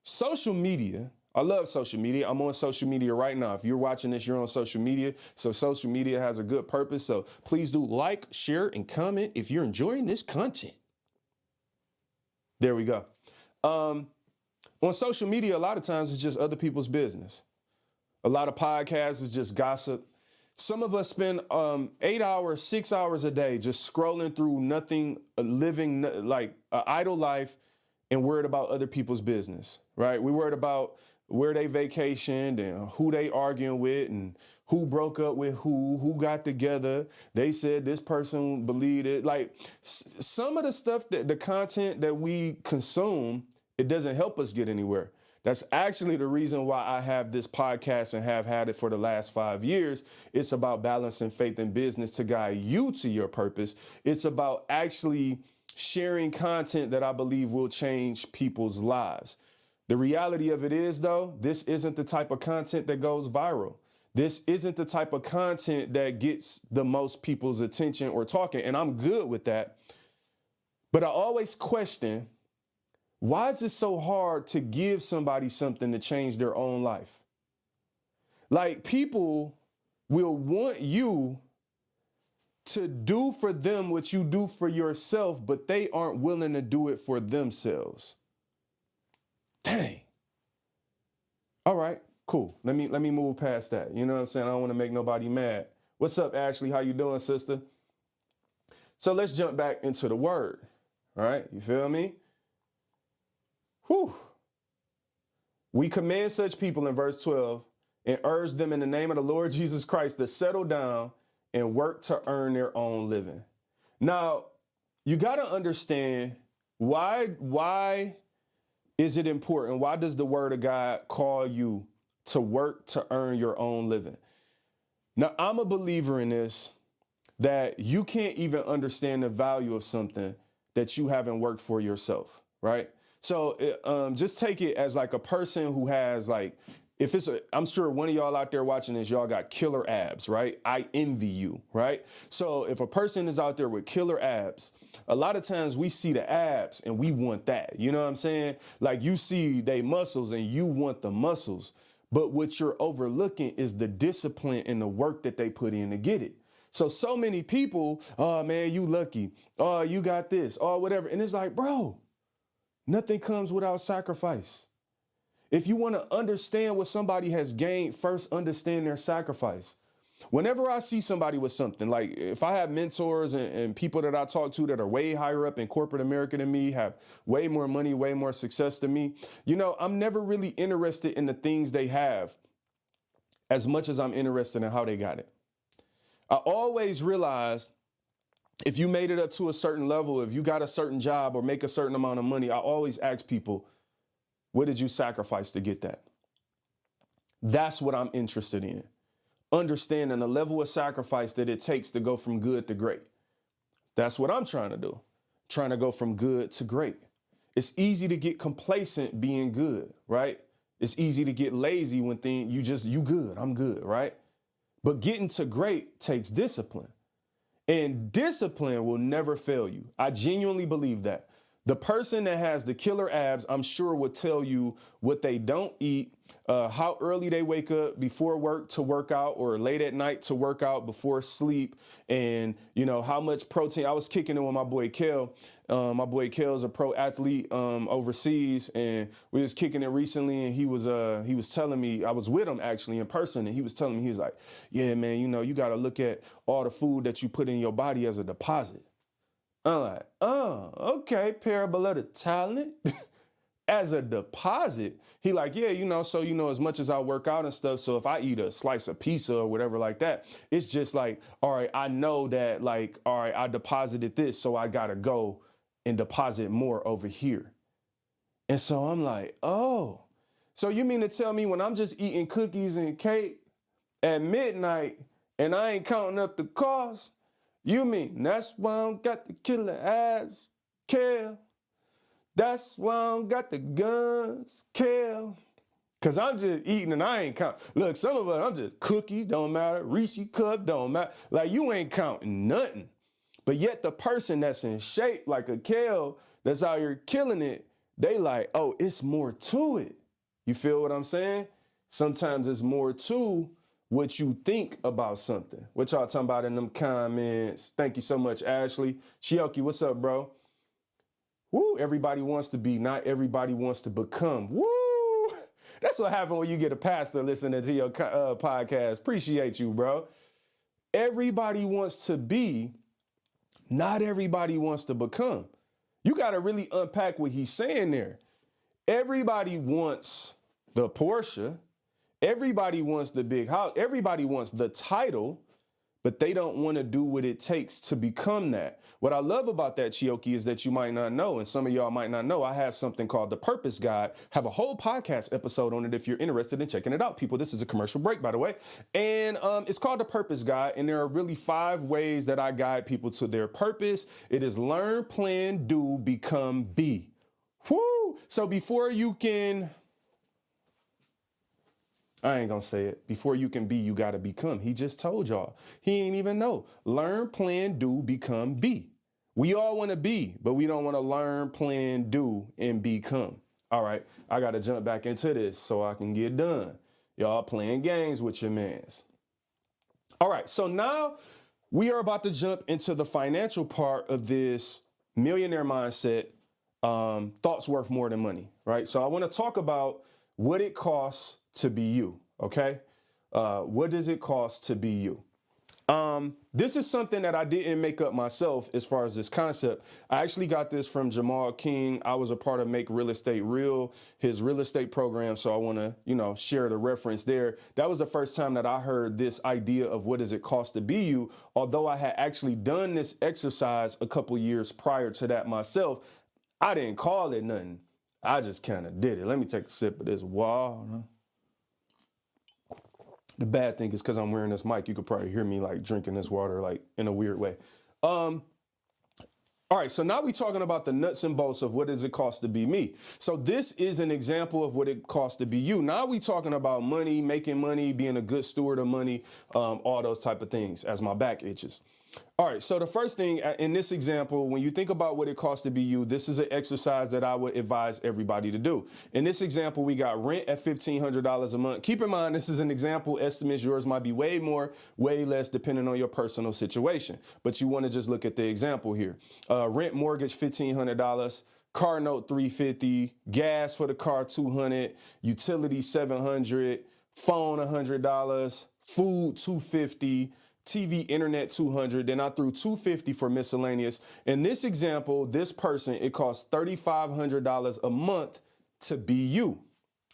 Social media, I love social media. I'm on social media right now. If you're watching this, you're on social media. So social media has a good purpose. So please do like, share, and comment if you're enjoying this content. There we go. On social media, a lot of times it's just other people's business. A lot of podcasts is just gossip. Some of us spend 8 hours, 6 hours a day just scrolling through nothing, living like an idle life and worried about other people's business, right? We worried about where they vacationed and who they arguing with and who broke up with who got together. They said this person believed it. Like some of the stuff that the content that we consume, it doesn't help us get anywhere. That's actually the reason why I have this podcast and have had it for the last 5 years. It's about balancing faith and business to guide you to your purpose. It's about actually sharing content that I believe will change people's lives. The reality of it is, though, this isn't the type of content that goes viral. This isn't the type of content that gets the most people's attention or talking, and I'm good with that. But I always question, why is it so hard to give somebody something to change their own life? Like people will want you to do for them what you do for yourself, but they aren't willing to do it for themselves. Dang. All right, cool. Let me move past that. You know what I'm saying? I don't want to make nobody mad. What's up, Ashley? How you doing, sister? So let's jump back into the word. All right, you feel me? Whew. We command such people in verse 12 and urge them in the name of the Lord Jesus Christ to settle down and work to earn their own living. Now, you got to understand why is it important? Why does the word of God call you to work to earn your own living? Now, I'm a believer in this, that you can't even understand the value of something that you haven't worked for yourself, right? So just take it as like a person who has like, if it's I'm sure one of y'all out there watching this, y'all got killer abs, right? I envy you, right? So if a person is out there with killer abs, a lot of times we see the abs and we want that. You know what I'm saying? Like you see they muscles and you want the muscles. But what you're overlooking is the discipline and the work that they put in to get it. So many people, oh man, you lucky. Oh, you got this, oh, whatever. And it's like, bro, nothing comes without sacrifice. If you want to understand what somebody has gained, first understand their sacrifice. Whenever I see somebody with something, like if I have mentors and people that I talk to that are way higher up in corporate America than me, have way more money, way more success than me, you know, I'm never really interested in the things they have as much as I'm interested in how they got it. I always realized if you made it up to a certain level, if you got a certain job or make a certain amount of money, I always ask people, what did you sacrifice to get that? That's what I'm interested in. Understanding the level of sacrifice that it takes to go from good to great. That's what I'm trying to do. Trying to go from good to great. It's easy to get complacent being good, right? It's easy to get lazy when you good, I'm good, right? But getting to great takes discipline. And discipline will never fail you. I genuinely believe that. The person that has the killer abs, I'm sure will tell you what they don't eat, how early they wake up before work to work out or late at night to work out before sleep, and you know how much protein. I was kicking it with my boy Kel. My boy Kel's a pro athlete overseas, and we was kicking it recently, and he was telling me, I was with him actually in person, and he was telling me, he was like, yeah, man, you know, you got to look at all the food that you put in your body as a deposit. I'm like, oh, okay, parable of the talent. as a deposit. He like, yeah, so, as much as I work out and stuff. So if I eat a slice of pizza or whatever like that, it's just like, all right, I know that like, all right, I deposited this. So I got to go and deposit more over here. And so I'm like, oh, so you mean to tell me when I'm just eating cookies and cake at midnight and I ain't counting up the cost, you mean that's why I don't got the killer abs, Kel? That's why I don't got the guns, Kel? Because I'm just eating and I ain't counting. Look, some of us, I'm just cookies, don't matter. Reese cup, don't matter. Like you ain't counting nothing. But yet the person that's in shape like a Kel that's out here killing it, they like, oh, it's more to it. You feel what I'm saying? Sometimes it's more to what you think about something. What y'all talking about in them comments? Thank you so much, Ashley. Shioki, what's up, bro? Woo, everybody wants to be, not everybody wants to become. Woo! That's what happens when you get a pastor listening to your podcast. Appreciate you, bro. Everybody wants to be, not everybody wants to become. You got to really unpack what he's saying there. Everybody wants the Porsche. Everybody wants the big house. Everybody wants the title, but they don't want to do what it takes to become that. What I love about that, Chioki, is that you might not know, and some of y'all might not know, I have something called the Purpose Guide. Have a whole podcast episode on it if you're interested in checking it out. People, this is a commercial break, by the way. And it's called the Purpose Guide, and there are really 5 ways that I guide people to their purpose. It is learn, plan, do, become, be. Whoo! So before you can... I ain't gonna say it. Before you can be, you gotta become. He just told y'all. He ain't even know. Learn, plan, do, become, be. We all wanna be, but we don't wanna learn, plan, do, and become. All right, I gotta jump back into this so I can get done. Y'all playing games with your mans. All right, so now we are about to jump into the financial part of this millionaire mindset, thoughts worth more than money, right? So I wanna talk about what it costs to be you, okay? What does it cost to be you? This is something that I didn't make up myself as far as this concept. I actually got this from Jamal King. I was a part of Make Real Estate Real, his real estate program. So I want to, share the reference there. That was the first time that I heard this idea of what does it cost to be you. Although I had actually done this exercise a couple years prior to that myself, I didn't call it nothing. I just kind of did it. Let me take a sip of this water. The bad thing is because I'm wearing this mic, you could probably hear me like drinking this water like in a weird way. All right, so now we're talking about the nuts and bolts of what does it cost to be me. So this is an example of what it costs to be you. Now we talking about money, making money, being a good steward of money, all those type of things as my back itches. All right, so the first thing in this example, when you think about what it costs to be you, this is an exercise that I would advise everybody to do. In this example, we got rent at $1,500 a month. Keep in mind, this is an example. Estimates, yours might be way more, way less, depending on your personal situation. But you want to just look at the example here. Rent, mortgage, $1,500. Car note, $350. Gas for the car, $200. Utility, $700. Phone, $100. Food, $250. TV, internet, $200. Then I threw $250 for miscellaneous. In this example, this person, it costs $3,500 a month to be you.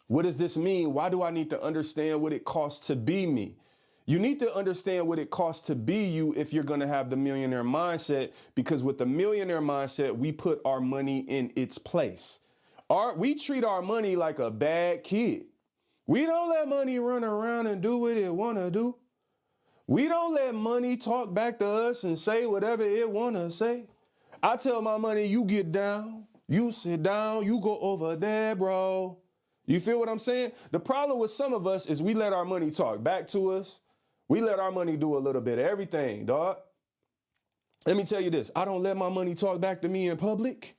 What does this mean? Why do I need to understand what it costs to be me? You need to understand what it costs to be you if you're going to have the millionaire mindset, because with the millionaire mindset, we put our money in its place. We treat our money like a bad kid. We don't let money run around and do what it want to do. We don't let money talk back to us and say whatever it want to say. I tell my money, you get down, you sit down, you go over there, bro. You feel what I'm saying? The problem with some of us is we let our money talk back to us. We let our money do a little bit of everything, dog. Let me tell you this. I don't let my money talk back to me in public.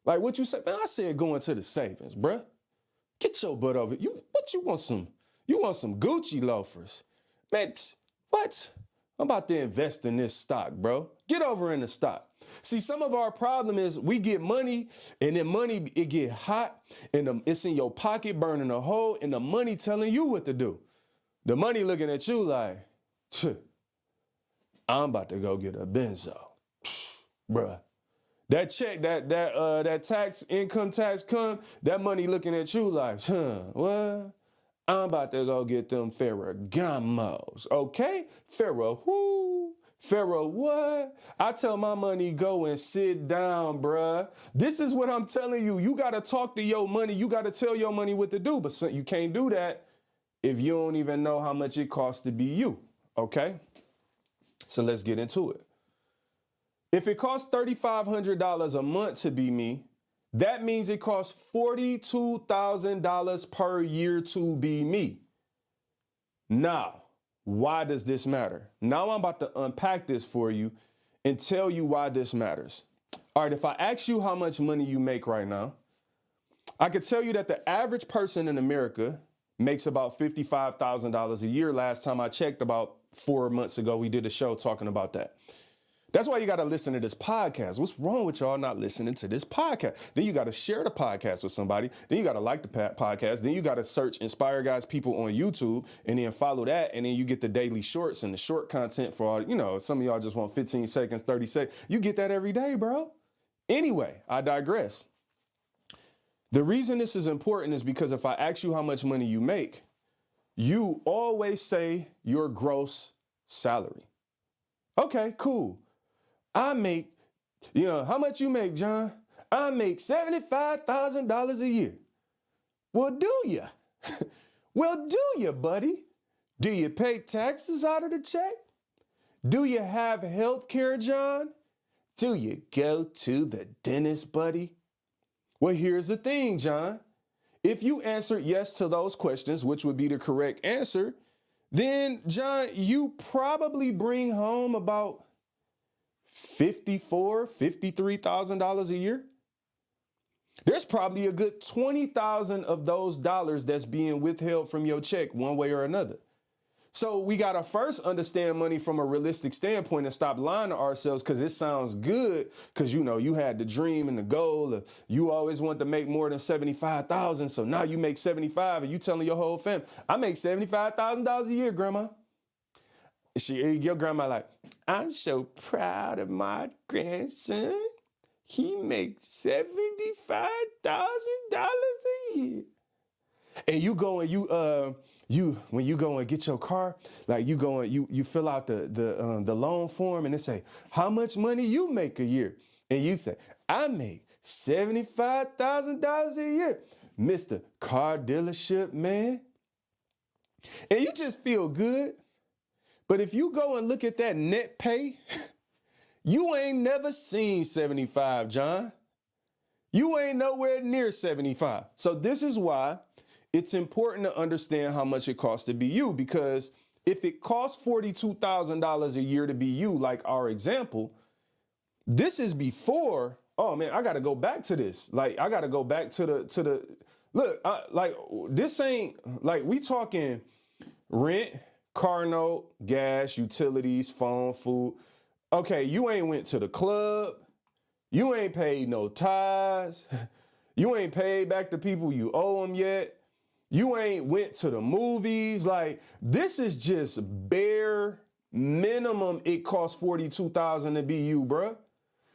Like what you say, man, I said going to the savings, bruh. Get your butt over. You want some Gucci loafers. Man, what? I'm about to invest in this stock, bro. Get over in the stock. See, some of our problem is we get money and then money, it get hot and it's in your pocket burning a hole and the money telling you what to do. The money looking at you like, I'm about to go get a benzo. Bruh, That check, that tax, income tax come, that money looking at you like, what? I'm about to go get them Ferragamos, okay? Pharaoh, what? I tell my money, go and sit down, bruh. This is what I'm telling you. You got to talk to your money. You got to tell your money what to do, but you can't do that if you don't even know how much it costs to be you, okay? So let's get into it. If it costs $3,500 a month to be me, that means it costs $42,000 per year to be me. Now, why does this matter? Now I'm about to unpack this for you and tell you why this matters. All right, if I ask you how much money you make right now, I could tell you that the average person in America makes about $55,000 a year. Last time I checked, about 4 months ago, we did a show talking about that. That's why you got to listen to this podcast. What's wrong with y'all not listening to this podcast? Then you got to share the podcast with somebody. Then you got to like the podcast. Then you got to search Inspire Guys People on YouTube and then follow that. And then you get the daily shorts and the short content for all, some of y'all just want 15 seconds, 30 seconds. You get that every day, bro. Anyway, I digress. The reason this is important is because if I ask you how much money you make, you always say your gross salary. Okay, cool. I make, how much you make, John? I make $75,000 a year. Well, do you? Well, do you, buddy? Do you pay taxes out of the check? Do you have health care, John? Do you go to the dentist, buddy? Well, here's the thing, John. If you answered yes to those questions, which would be the correct answer, then, John, you probably bring home about $53,000 a year. There's probably a good 20,000 of those dollars that's being withheld from your check one way or another. So we got to first understand money from a realistic standpoint and stop lying to ourselves, because it sounds good because, you had the dream and the goal of you always wanted to make more than 75,000. So now you make 75 and you telling your whole family, I make $75,000 a year, grandma. Your grandma like, I'm so proud of my grandson. He makes $75,000 a year. And you go and when you go and get your car, like you go and you fill out the loan form and they say, how much money you make a year? And you say, I make $75,000 a year. Mr. Car Dealership, man. And you just feel good. But if you go and look at that net pay, you ain't never seen 75, John. You ain't nowhere near 75. So this is why it's important to understand how much it costs to be you, because if it costs $42,000 a year to be you, like our example, this is before, oh man, I got to go back to this. Like, I got to go back to the, look, this ain't like we talking rent, car note, gas, utilities, phone, food. Okay, you ain't went to the club. You ain't paid no tithes. You ain't paid back the people you owe them yet. You ain't went to the movies. Like, this is just bare minimum. It costs $42,000 to be you, bruh.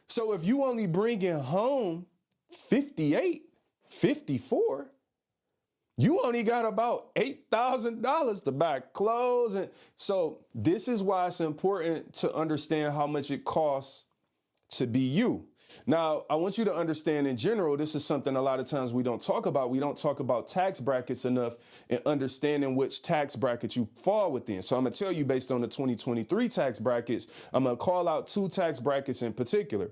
So if you only bring in home 58, 54, you only got about $8,000 to buy clothes. And so this is why it's important to understand how much it costs to be you. Now, I want you to understand in general, this is something a lot of times we don't talk about. We don't talk about tax brackets enough and understanding which tax bracket you fall within. So I'm going to tell you based on the 2023 tax brackets, I'm going to call out two tax brackets in particular.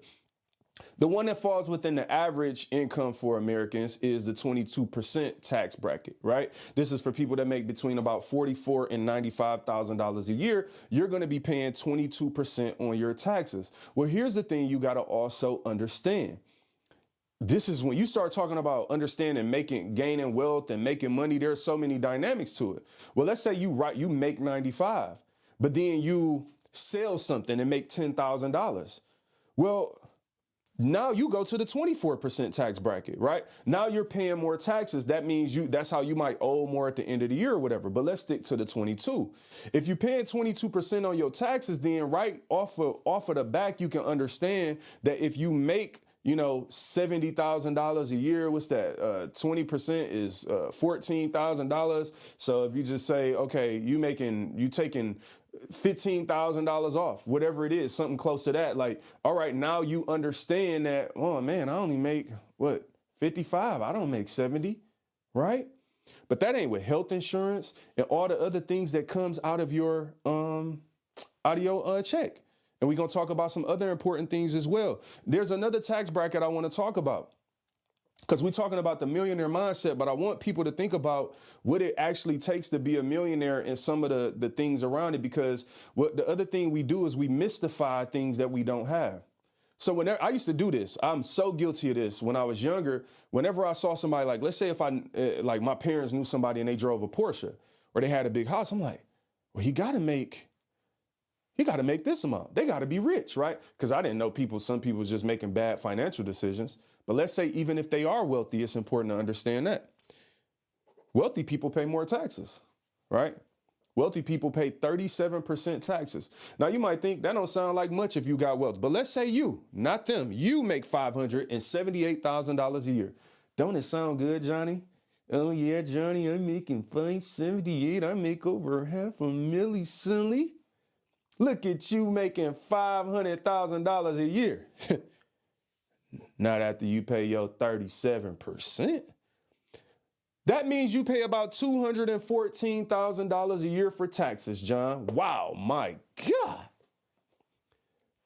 The one that falls within the average income for Americans is the 22% tax bracket, right? This is for people that make between about $44,000 and $95,000 a year. You're going to be paying 22% on your taxes. Well, here's the thing you got to also understand. This is when you start talking about understanding gaining wealth and making money. There's so many dynamics to it. Well, let's say you make 95, but then you sell something and make $10,000. Well, now you go to the 24% tax bracket, right? Now you're paying more taxes. That means that's how you might owe more at the end of the year or whatever. But let's stick to the 22. If you're paying 22% on your taxes, then right off of the back, you can understand that if you make you know, $70,000 a year. What's that? 20% is $14,000. So if you just say, okay, you taking $15,000 off, whatever it is, something close to that. Like, all right, now you understand that, oh man, I only make what, 55? I don't make 70, right? But that ain't with health insurance and all the other things that comes out of your check. And we're going to talk about some other important things as well. There's another tax bracket I want to talk about, because we're talking about the millionaire mindset, but I want people to think about what it actually takes to be a millionaire and some of the things around it, because what the other thing we do is we mystify things that we don't have. So whenever I used to do this, I'm so guilty of this. When I was younger, whenever I saw somebody, like, let's say if like my parents knew somebody and they drove a Porsche or they had a big house, I'm like, well, he got to make this amount. They got to be rich, right? Because I didn't know some people just making bad financial decisions. But let's say even if they are wealthy, it's important to understand that wealthy people pay more taxes, right? Wealthy people pay 37% taxes. Now you might think that don't sound like much if you got wealth, but let's say you, not them, you make $578,000 a year. Don't it sound good, Johnny? Oh yeah, Johnny, I'm making $578. I make over $500,000 silly. Look at you making $500,000 a year. Not after you pay your 37%. That means you pay about $214,000 a year for taxes, John. Wow, my God.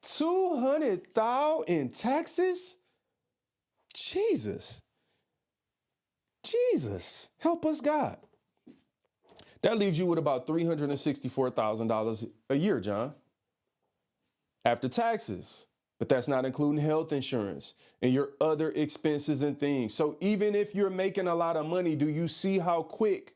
$200,000 in taxes? Jesus. Help us, God. That leaves you with about $364,000 a year, John, after taxes. But that's not including health insurance and your other expenses and things. So even if you're making a lot of money, do you see how quick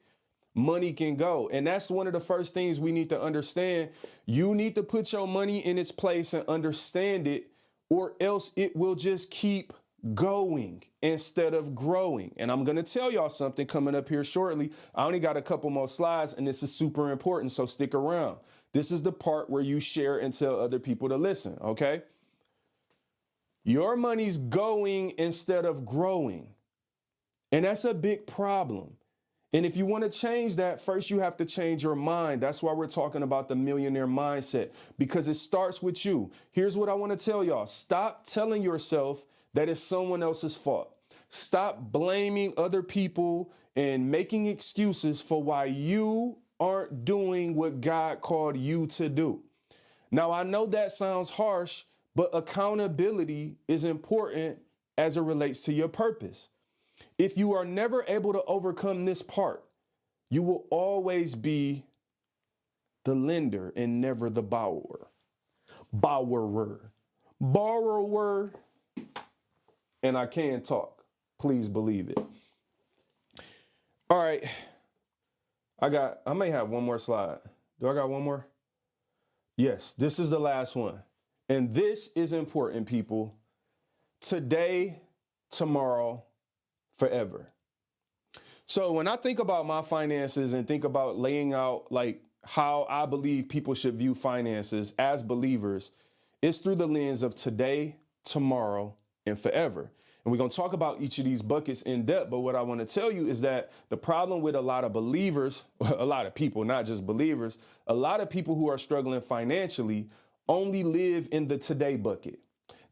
money can go? And that's one of the first things we need to understand. You need to put your money in its place and understand it, or else it will just keep going instead of growing. And I'm going to tell y'all something coming up here shortly. I only got a couple more slides, and this is super important, so stick around. This is the part where you share and tell other people to listen, okay? Your money's going instead of growing. And that's a big problem. And if you want to change that, first you have to change your mind. That's why we're talking about the millionaire mindset, because it starts with you. Here's what I want to tell y'all. Stop telling yourself that it's someone else's fault. Stop blaming other people and making excuses for why you aren't doing what God called you to do. Now, I know that sounds harsh, but accountability is important as it relates to your purpose. If you are never able to overcome this part, you will always be the lender and never the borrower. Borrower. And I can talk. Please believe it. All right. I may have one more slide. Do I got one more? Yes, this is the last one. And this is important, people. Today, tomorrow, forever. So when I think about my finances and think about laying out like how I believe people should view finances as believers, it's through the lens of today, tomorrow, and forever. And we're going to talk about each of these buckets in depth. But what I want to tell you is that the problem with a lot of believers, a lot of people, not just believers, a lot of people who are struggling financially only live in the today bucket.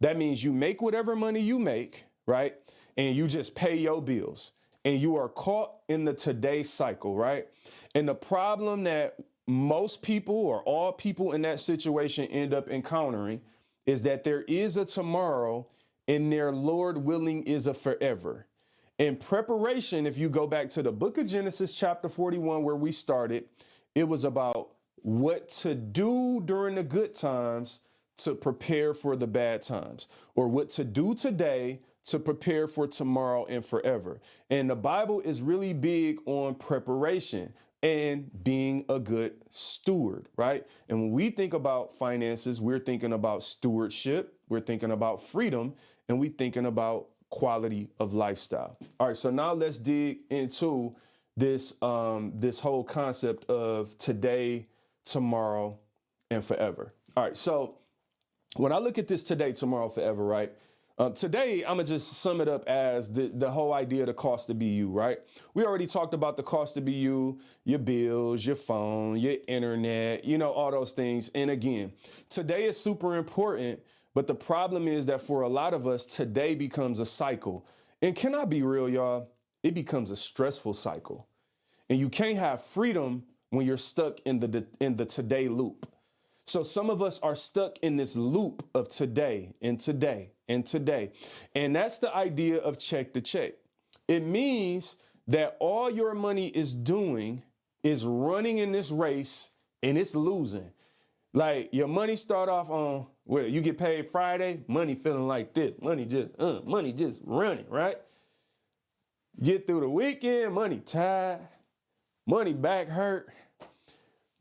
That means you make whatever money you make, right? And you just pay your bills, and you are caught in the today cycle, right? And the problem that most people or all people in that situation end up encountering is that there is a tomorrow and their Lord willing is a forever. In preparation, if you go back to the book of Genesis, chapter 41, where we started, it was about what to do during the good times to prepare for the bad times, or what to do today to prepare for tomorrow and forever. And the Bible is really big on preparation and being a good steward, right? And when we think about finances, we're thinking about stewardship, we're thinking about freedom, and we're thinking about quality of lifestyle. All right, so now let's dig into this whole concept of today, tomorrow, and forever. All right, so when I look at this today, tomorrow, forever, right? Today, I'm going to just sum it up as the whole idea of the cost to be you, right? We already talked about the cost to be you, your bills, your phone, your internet, all those things. And again, today is super important, but the problem is that for a lot of us, today becomes a cycle. And can I be real, y'all? It becomes a stressful cycle. And you can't have freedom when you're stuck in the today loop. So some of us are stuck in this loop of today and today and today. And that's the idea of check to check. It means that all your money is doing is running in this race and it's losing. Like your money start off on, well, you get paid Friday, money feeling like this, money just running, right? Get through the weekend, money tired, money back hurt.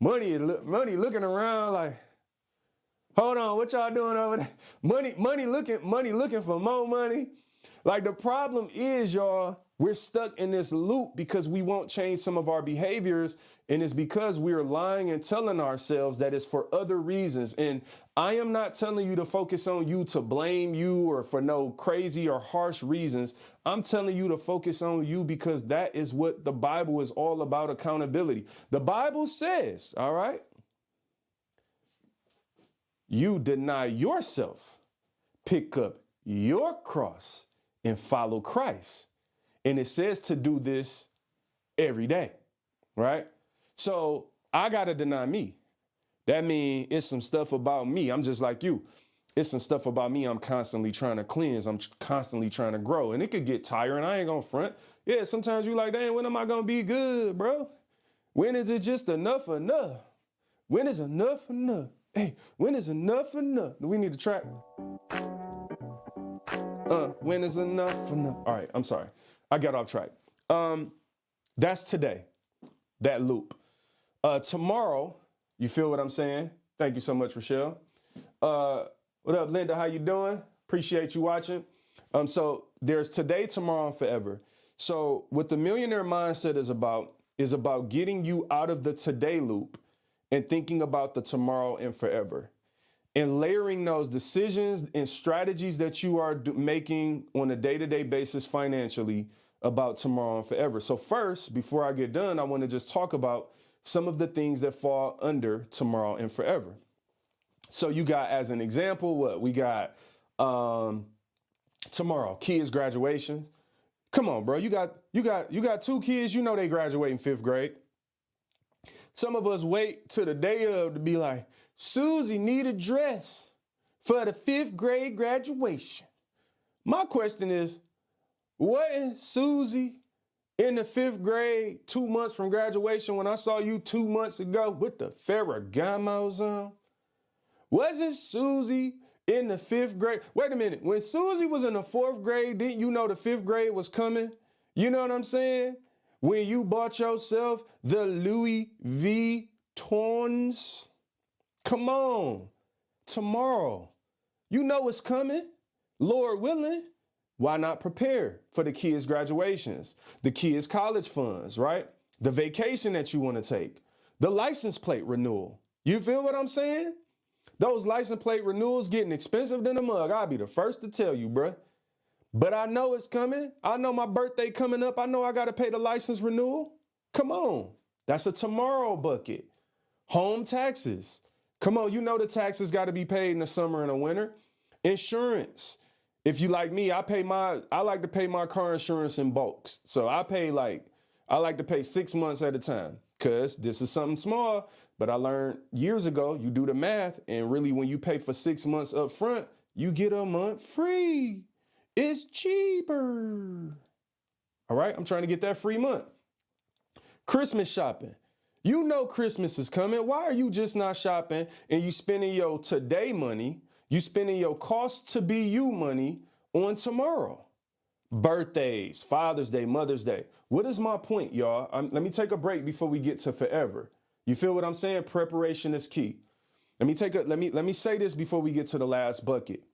Money looking around like, hold on, what y'all doing over there? Money looking for more money. Like the problem is, y'all, we're stuck in this loop because we won't change some of our behaviors. And it's because we're lying and telling ourselves that it's for other reasons. And I am not telling you to focus on you to blame you or for no crazy or harsh reasons. I'm telling you to focus on you because that is what the Bible is all about, accountability. The Bible says, all right, you deny yourself, pick up your cross and follow Christ. And it says to do this every day, right? So I got to deny me. That means it's some stuff about me. I'm just like you. It's some stuff about me I'm constantly trying to cleanse. I'm constantly trying to grow. And it could get tiring. I ain't going to front. Yeah, sometimes you like, dang, when am I going to be good, bro? When is it just enough? When is enough? Hey, when is enough? Do we need to track? When is enough? All right, I'm sorry. I got off track. That's today, that loop. Tomorrow, you feel what I'm saying? Thank you so much, Rochelle. What up, Linda? How you doing? Appreciate you watching. So there's today, tomorrow, and forever. So what the millionaire mindset is about getting you out of the today loop and thinking about the tomorrow and forever, and layering those decisions and strategies that you are making on a day-to-day basis financially about tomorrow and forever. So first, before I get done, I want to just talk about some of the things that fall under tomorrow and forever. So you got, as an example, what we got tomorrow, kids' graduation. Come on, bro. You got two kids, they graduate in 5th grade. Some of us wait till the day of to be like, Susie need a dress for the 5th grade graduation. My question is, wasn't Susie in the 5th grade 2 months from graduation when I saw you 2 months ago with the Ferragamos on? Wasn't Susie in the 5th grade? Wait a minute. When Susie was in the 4th grade, didn't you know the 5th grade was coming? You know what I'm saying? When you bought yourself the Louis Vuittons. Come on. Tomorrow. You know it's coming. Lord willing. Why not prepare for the kids' graduations, the kids' college funds, right? The vacation that you want to take, the license plate renewal. You feel what I'm saying? Those license plate renewals getting expensive than a mug. I'll be the first to tell you, bruh. But I know it's coming. I know my birthday coming up. I know I got to pay the license renewal. Come on. That's a tomorrow bucket. Home taxes. Come on. You know the taxes got to be paid in the summer and the winter. Insurance. If you like me, I like to pay my car insurance in bulks. So I like to pay 6 months at a time because this is something small. But I learned years ago, you do the math, and really when you pay for 6 months up front, you get a month free. It's cheaper. All right, I'm trying to get that free month. Christmas shopping. You know Christmas is coming. Why are you just not shopping and you spending your today money, you spending your cost to be you money on tomorrow? Birthdays, Father's Day, Mother's Day. What is my point, y'all? Let me take a break before we get to forever. You feel what I'm saying? Preparation is key. Let me say this before we get to the last bucket.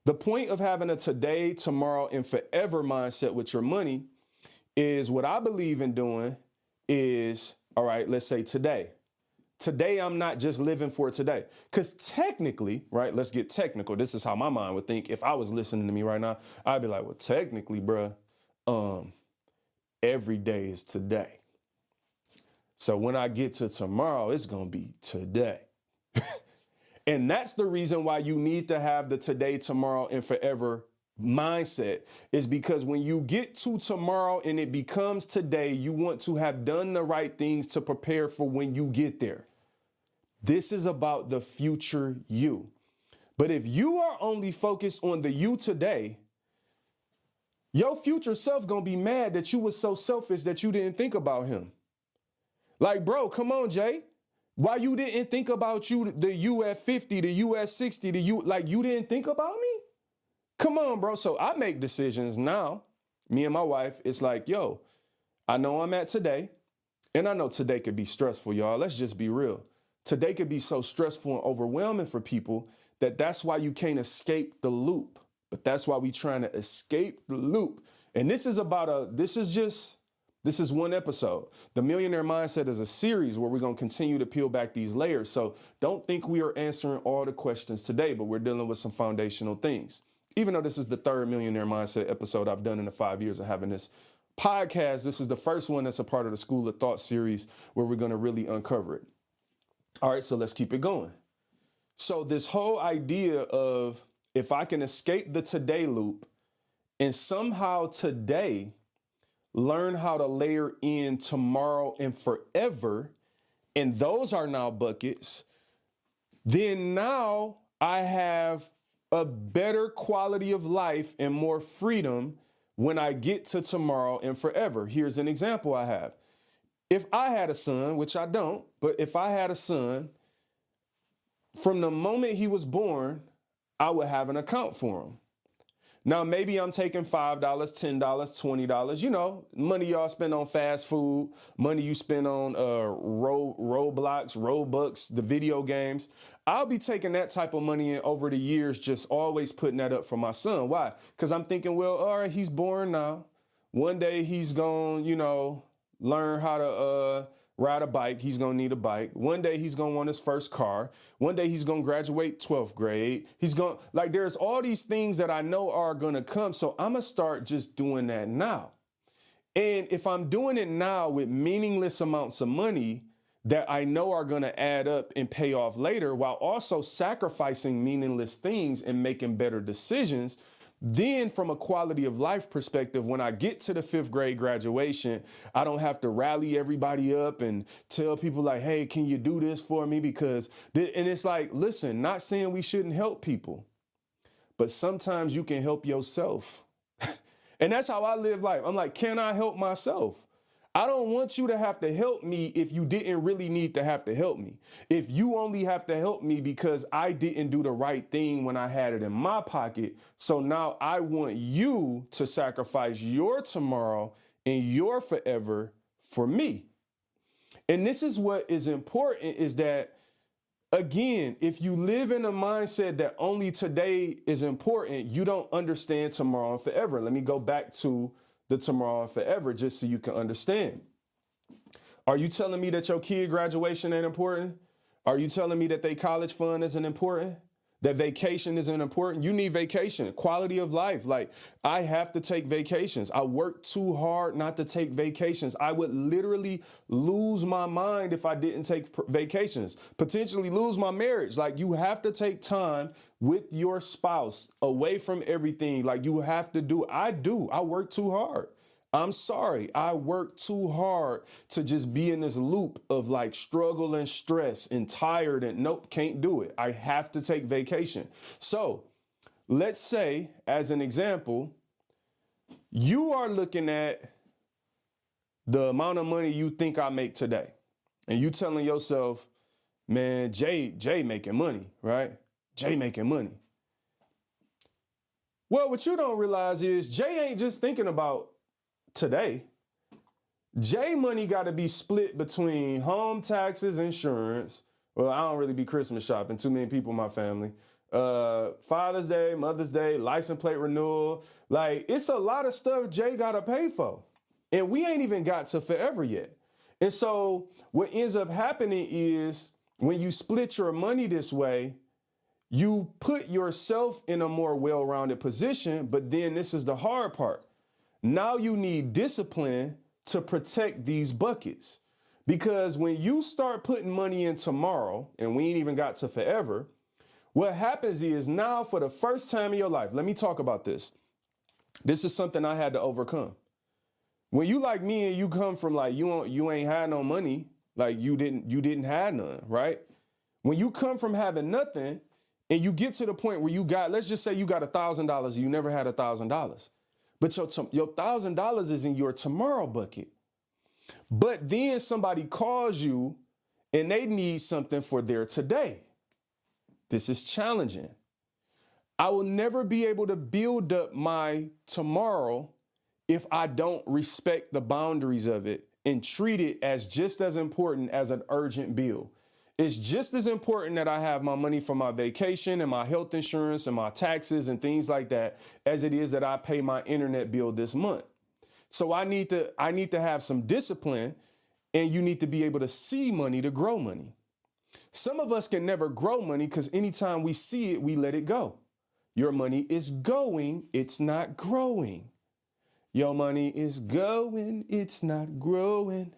The point of having a today, tomorrow, and forever mindset with your money is what I believe in doing is, all right, let's say today. Today, I'm not just living for today. Because technically, right, let's get technical. This is how my mind would think. If I was listening to me right now, I'd be like, well, technically, bruh, every day is today. So when I get to tomorrow, it's going to be today. And that's the reason why you need to have the today, tomorrow, and forever mindset, is because when you get to tomorrow and it becomes today, you want to have done the right things to prepare for when you get there. This is about the future you. But if you are only focused on the you today, your future self gonna be mad that you was so selfish that you didn't think about him. Like, bro, come on, Jay. Why you didn't think about you, the you at 50, the you at 60, the you, like you didn't think about me? Come on, bro. So I make decisions now, me and my wife, it's like, yo, I know I'm at today, and I know today could be stressful, y'all. Let's just be real. Today could be so stressful and overwhelming for people that's why you can't escape the loop. But that's why we trying to escape the loop. And this is one episode. The Millionaire Mindset is a series where we're going to continue to peel back these layers. So don't think we are answering all the questions today, but we're dealing with some foundational things. Even though this is the third Millionaire Mindset episode I've done in the 5 years of having this podcast, this is the first one that's a part of the School of Thought series where we're going to really uncover it. All right, so let's keep it going. So this whole idea of if I can escape the today loop and somehow today learn how to layer in tomorrow and forever, and those are now buckets, then now I have a better quality of life and more freedom when I get to tomorrow and forever. Here's an example I have. If I had a son, which I don't, but if I had a son, from the moment he was born, I would have an account for him. Now, maybe I'm taking $5, $10, $20, money y'all spend on fast food, money you spend on Roblox, the video games. I'll be taking that type of money in over the years, just always putting that up for my son. Why? Because I'm thinking, well, all right, he's born now. One day he's going, learn how to ride a bike. He's going to need a bike. One day he's going to want his first car. One day he's going to graduate 12th grade. There's all these things that I know are going to come. So I'm going to start just doing that now. And if I'm doing it now with meaningless amounts of money that I know are going to add up and pay off later, while also sacrificing meaningless things and making better decisions, then from a quality of life perspective, when I get to the 5th grade graduation, I don't have to rally everybody up and tell people like, hey, can you do this for me? And it's like, listen, not saying we shouldn't help people, but sometimes you can help yourself. And that's how I live life. I'm like, can I help myself? I don't want you to have to help me if you didn't really need to have to help me. If you only have to help me because I didn't do the right thing when I had it in my pocket. So now I want you to sacrifice your tomorrow and your forever for me. And this is what is important, is that, again, if you live in a mindset that only today is important, you don't understand tomorrow and forever. Let me go back to the tomorrow and forever, just so you can understand. Are you telling me that your kid graduation ain't important? Are you telling me that they college fund isn't important? That vacation isn't important? You need vacation, quality of life. Like, I have to take vacations. I work too hard not to take vacations. I would literally lose my mind if I didn't take vacations, potentially lose my marriage. Like, you have to take time with your spouse away from everything. Like, you have to do. I work too hard. I'm sorry. I work too hard to just be in this loop of like struggle and stress and tired and nope, can't do it. I have to take vacation. So let's say, as an example, you are looking at the amount of money you think I make today, and you telling yourself, man, Jay making money, right? Jay making money. Well, what you don't realize is Jay ain't just thinking about today. Jay money got to be split between home taxes, insurance. Well, I don't really be Christmas shopping. Too many people in my family. Father's Day, Mother's Day, license plate renewal. Like, it's a lot of stuff Jay got to pay for. And we ain't even got to forever yet. And so what ends up happening is when you split your money this way, you put yourself in a more well-rounded position, but then this is the hard part. Now you need discipline to protect these buckets. Because when you start putting money in tomorrow, and we ain't even got to forever, what happens is now for the first time in your life, let me talk about this. This is something I had to overcome. When you like me and you come from like, you ain't had no money, like you didn't have none, right? When you come from having nothing and you get to the point where you got, let's just say you got $1,000, you never had $1,000, but your $1,000 is in your tomorrow bucket. But then somebody calls you and they need something for their today. This is challenging. I will never be able to build up my tomorrow if I don't respect the boundaries of it and treat it as just as important as an urgent bill. It's just as important that I have my money for my vacation and my health insurance and my taxes and things like that as it is that I pay my internet bill this month. So I need to have some discipline, and you need to be able to see money to grow money. Some of us can never grow money because anytime we see it, we let it go. Your money is going, it's not growing. Your money is going, it's not growing.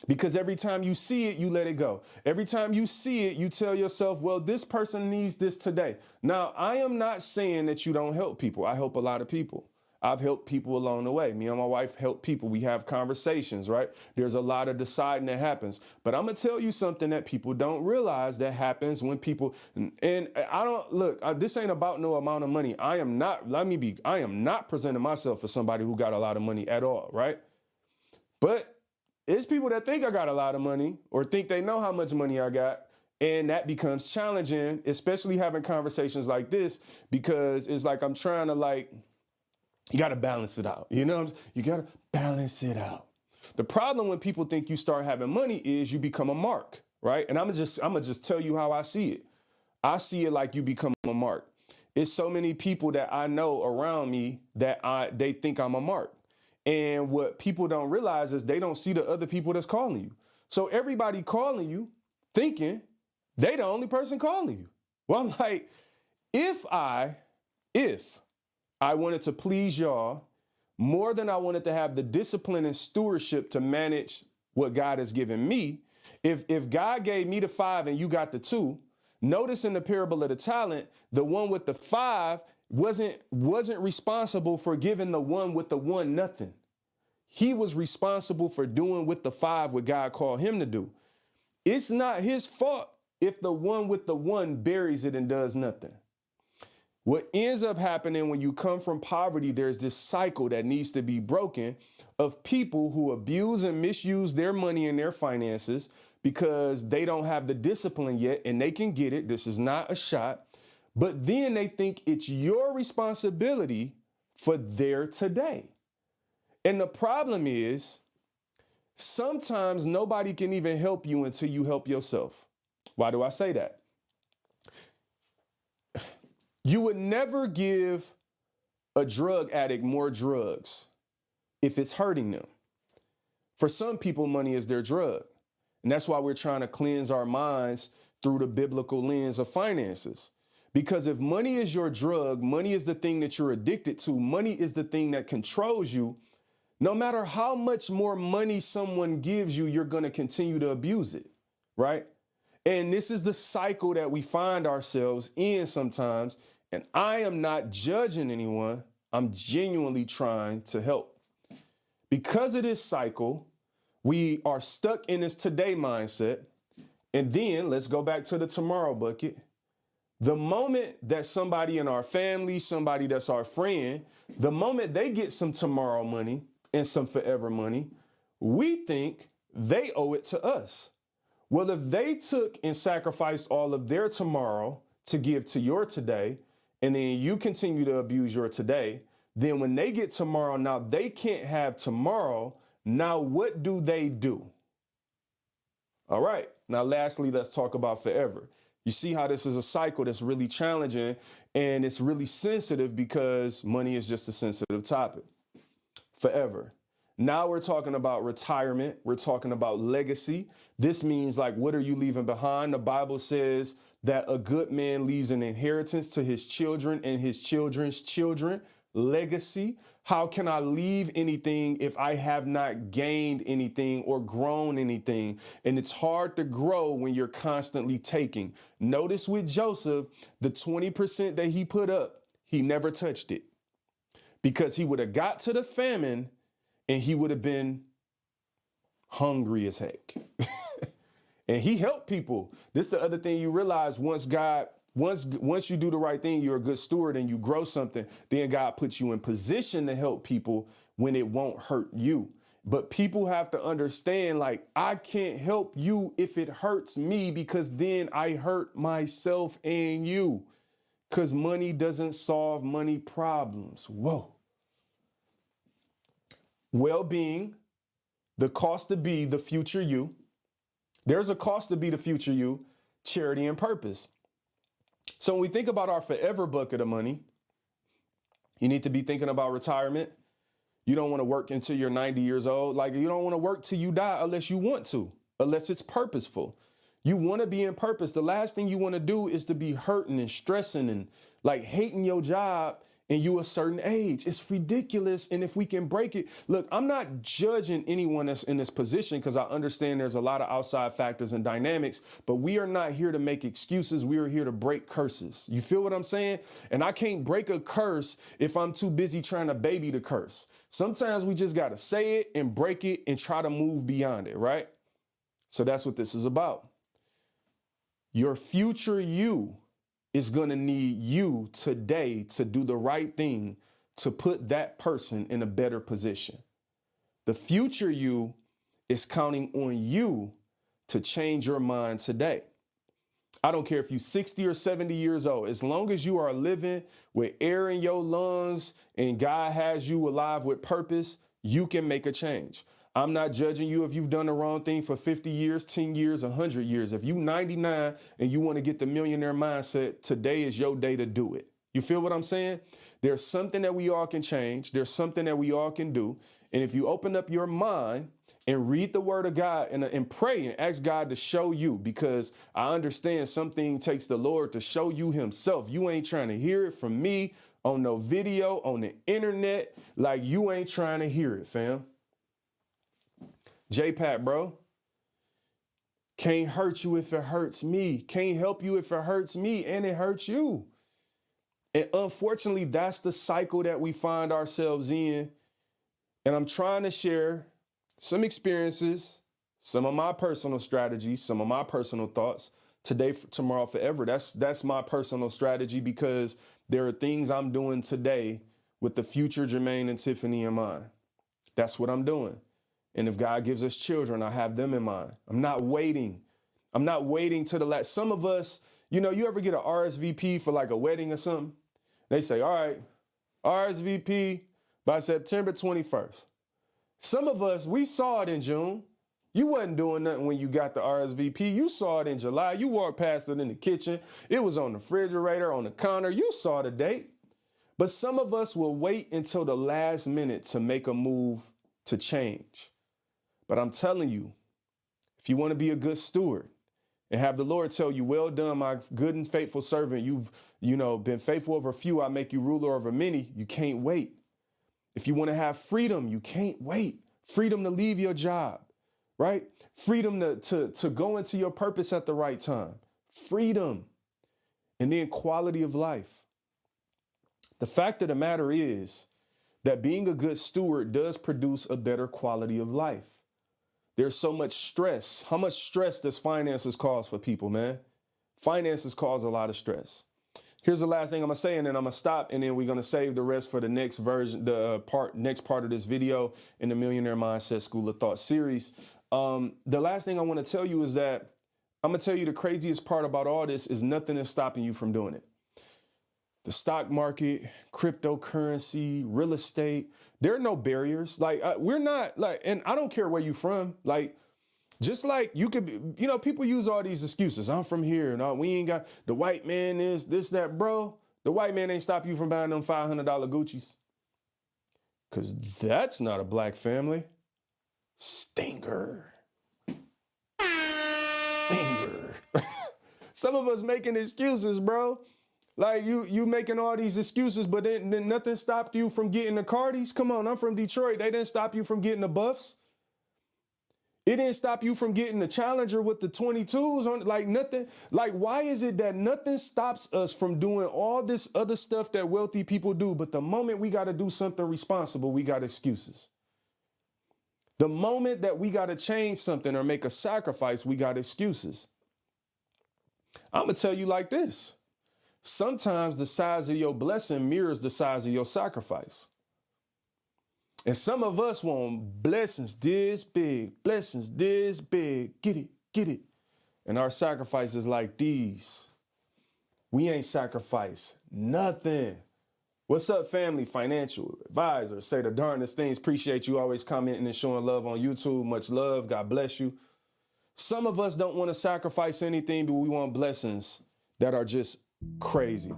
Because every time you see it, you let it go. Every time you see it, you tell yourself, well, this person needs this today. Now, I am not saying that you don't help people. I help a lot of people. I've helped people along the way. Me and my wife help people. We have conversations, right? There's a lot of deciding that happens. But I'm going to tell you something that people don't realize that happens when people, and I don't, look, this ain't about no amount of money. I am not presenting myself as somebody who got a lot of money at all, right? But it's people that think I got a lot of money or think they know how much money I got. And that becomes challenging, especially having conversations like this, because it's like I'm trying to you got to balance it out. You know, you got to balance it out. The problem when people think you start having money is you become a mark, right? And I'm gonna just tell you how I see it. I see it like you become a mark. It's so many people that I know around me that they think I'm a mark. And what people don't realize is they don't see the other people that's calling you. So everybody calling you thinking they the only person calling you. Well, I'm like, if I wanted to please y'all more than I wanted to have the discipline and stewardship to manage what God has given me, if God gave me the 5 and you got the 2, notice in the parable of the talent, the one with the 5 wasn't responsible for giving the one with the 1 nothing. He was responsible for doing with the 5 what God called him to do. It's not his fault if the one with the 1 buries it and does nothing. What ends up happening when you come from poverty, there's this cycle that needs to be broken of people who abuse and misuse their money and their finances because they don't have the discipline yet and they can get it. This is not a shot. But then they think it's your responsibility for their today. And the problem is sometimes nobody can even help you until you help yourself. Why do I say that? You would never give a drug addict more drugs if it's hurting them. For some people, money is their drug. And that's why we're trying to cleanse our minds through the biblical lens of finances. Because if money is your drug, money is the thing that you're addicted to, money is the thing that controls you, no matter how much more money someone gives you, you're going to continue to abuse it, right? And this is the cycle that we find ourselves in sometimes. And I am not judging anyone. I'm genuinely trying to help. Because of this cycle, we are stuck in this today mindset. And then let's go back to the tomorrow bucket. The moment that somebody in our family, somebody that's our friend, the moment they get some tomorrow money and some forever money, we think they owe it to us. Well, if they took and sacrificed all of their tomorrow to give to your today, and then you continue to abuse your today, then when they get tomorrow, now they can't have tomorrow. Now, what do? All right. Now, lastly, let's talk about forever. You see how this is a cycle that's really challenging and it's really sensitive because money is just a sensitive topic. Forever. Now we're talking about retirement. We're talking about legacy. This means, like, what are you leaving behind? The Bible says that a good man leaves an inheritance to his children and his children's children. Legacy. How can I leave anything if I have not gained anything or grown anything? And it's hard to grow when you're constantly taking. Notice with Joseph, the 20% that he put up, he never touched it because he would have got to the famine and he would have been hungry as heck. And he helped people. This is the other thing you realize: once you do the right thing, you're a good steward and you grow something, then God puts you in position to help people when it won't hurt you. But people have to understand, like, I can't help you if it hurts me, because then I hurt myself and you, because money doesn't solve money problems. Whoa. Well-being, the cost to be the future you. There's a cost to be the future you, charity and purpose. So when we think about our forever bucket of money, you need to be thinking about retirement. You don't want to work until you're 90 years old. Like, you don't want to work till you die unless you want to, unless it's purposeful. You want to be in purpose. The last thing you want to do is to be hurting and stressing and like hating your job and you a certain age. It's ridiculous. And if we can break it, look, I'm not judging anyone that's in this position, because I understand there's a lot of outside factors and dynamics, but we are not here to make excuses. We are here to break curses. You feel what I'm saying? And I can't break a curse if I'm too busy trying to baby the curse. Sometimes we just got to say it and break it and try to move beyond it, right? So that's what this is about. Your future you is going to need you today to do the right thing to put that person in a better position. The future you is counting on you to change your mind today. I don't care if you're 60 or 70 years old, as long as you are living with air in your lungs and God has you alive with purpose, you can make a change. I'm not judging you if you've done the wrong thing for 50 years, 10 years, 100 years. If you're 99 and you want to get the millionaire mindset, today is your day to do it. You feel what I'm saying? There's something that we all can change. There's something that we all can do. And if you open up your mind and read the word of God and pray and ask God to show you, because I understand something takes the Lord to show you himself. You ain't trying to hear it from me on no video, on the internet. Like, you ain't trying to hear it, fam. J-Pat, bro. Can't hurt you if it hurts me. Can't help you if it hurts me and it hurts you. And unfortunately, that's the cycle that we find ourselves in. And I'm trying to share some experiences, some of my personal strategies, some of my personal thoughts. Today, tomorrow, forever. That's my personal strategy, because there are things I'm doing today with the future Jermaine and Tiffany in mind. That's what I'm doing. And if God gives us children, I have them in mind. I'm not waiting. I'm not waiting to the last. Some of us, you ever get an RSVP for like a wedding or something? They say, all right, RSVP by September 21st. Some of us, we saw it in June. You wasn't doing nothing when you got the RSVP. You saw it in July. You walked past it in the kitchen. It was on the refrigerator, on the counter. You saw the date. But some of us will wait until the last minute to make a move to change. But I'm telling you, if you want to be a good steward and have the Lord tell you, well done, my good and faithful servant, you've, been faithful over a few, I make you ruler over many, you can't wait. If you want to have freedom, you can't wait. Freedom to leave your job, right? Freedom to go into your purpose at the right time. Freedom. And then quality of life. The fact of the matter is that being a good steward does produce a better quality of life. There's so much stress. How much stress does finances cause for people, man? Finances cause a lot of stress. Here's the last thing I'm going to say, and then I'm going to stop, and then we're going to save the rest for the next version, next part of this video in the Millionaire Mindset School of Thought series. The last thing I want to tell you is that I'm going to tell you the craziest part about all this is nothing is stopping you from doing it. The stock market, cryptocurrency, real estate, there are no barriers. Like, we're not like, and I don't care where you're from. Like, just like you could be, people use all these excuses. I'm from here and we ain't got, the white man is this, that, bro. The white man ain't stop you from buying them $500 Gucci's. because that's not a black family. Stinger. Stinger. Some of us making excuses, bro. Like you making all these excuses, but then nothing stopped you from getting the Cardis. Come on, I'm from Detroit. They didn't stop you from getting the Buffs. It didn't stop you from getting the Challenger with the 22s on, like nothing. Like, why is it that nothing stops us from doing all this other stuff that wealthy people do? But the moment we got to do something responsible, we got excuses. The moment that we got to change something or make a sacrifice, we got excuses. I'm going to tell you like this. Sometimes the size of your blessing mirrors the size of your sacrifice. And some of us want blessings this big, blessings this big. Get it, get it. And our sacrifices like these. We ain't sacrificed nothing. What's up, family? Financial advisor. Say the darndest things. Appreciate you always commenting and showing love on YouTube. Much love. God bless you. Some of us don't want to sacrifice anything, but we want blessings that are just crazy.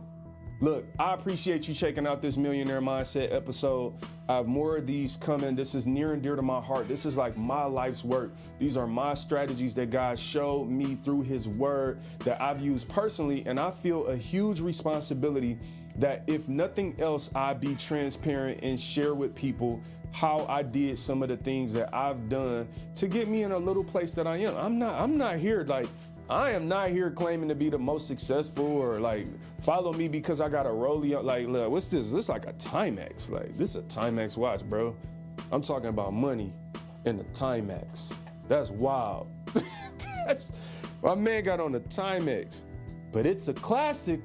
Look, I appreciate you checking out this Millionaire Mindset episode. I have more of these coming. This is near and dear to my heart. This is like my life's work. These are my strategies that God showed me through his word that I've used personally. And I feel a huge responsibility that if nothing else, I be transparent and share with people how I did some of the things that I've done to get me in a little place that I am. I'm not here like, I am not here claiming to be the most successful or like follow me because I got a Rollie. Like, look, what's this? This is like a Timex. Like, this is a Timex watch, bro. I'm talking about money and the Timex. That's wild. My man got on the Timex, but it's a classic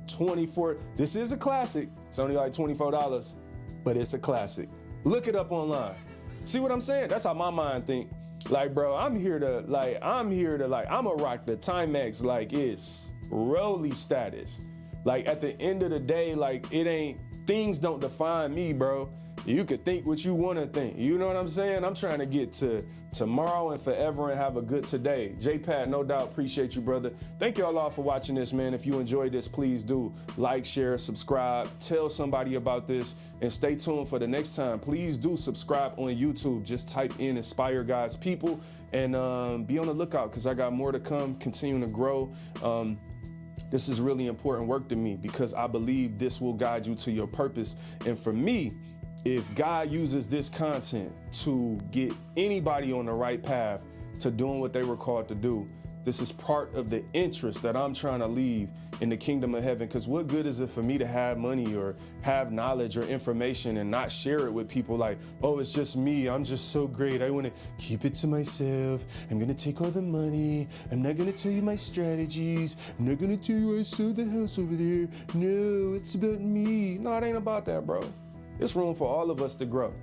24. This is a classic. It's only like $24, but it's a classic. Look it up online. See what I'm saying? That's how my mind think. Like, bro, I'm here to I'ma rock the Timex like it's Rollie status. Like, at the end of the day, like, things don't define me, bro. You could think what you want to think. You know what I'm saying? I'm trying to get to tomorrow and forever and have a good today. J-Pat, no doubt, appreciate you, brother. Thank you all for watching this, man. If you enjoyed this, please do like, share, subscribe, tell somebody about this, and stay tuned for the next time. Please do subscribe on YouTube. Just type in Inspire God's People and be on the lookout because I got more to come, continuing to grow. This is really important work to me because I believe this will guide you to your purpose. And for me, if God uses this content to get anybody on the right path to doing what they were called to do, this is part of the interest that I'm trying to leave in the kingdom of heaven. Because what good is it for me to have money or have knowledge or information and not share it with people like, oh, it's just me. I'm just so great. I want to keep it to myself. I'm going to take all the money. I'm not going to tell you my strategies. I'm not going to tell you I sold the house over there. No, it's about me. No, it ain't about that, bro. It's room for all of us to grow.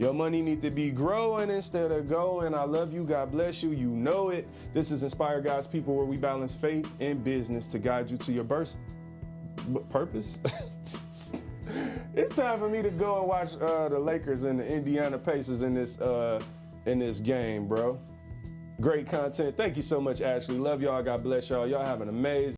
Your money need to be growing instead of going. I love you. God bless you. You know it. This is Inspire God's People, where we balance faith and business to guide you to your purpose. It's time for me to go and watch the Lakers and the Indiana Pacers in this game, bro. Great content. Thank you so much, Ashley. Love y'all. God bless y'all. Y'all have an amazing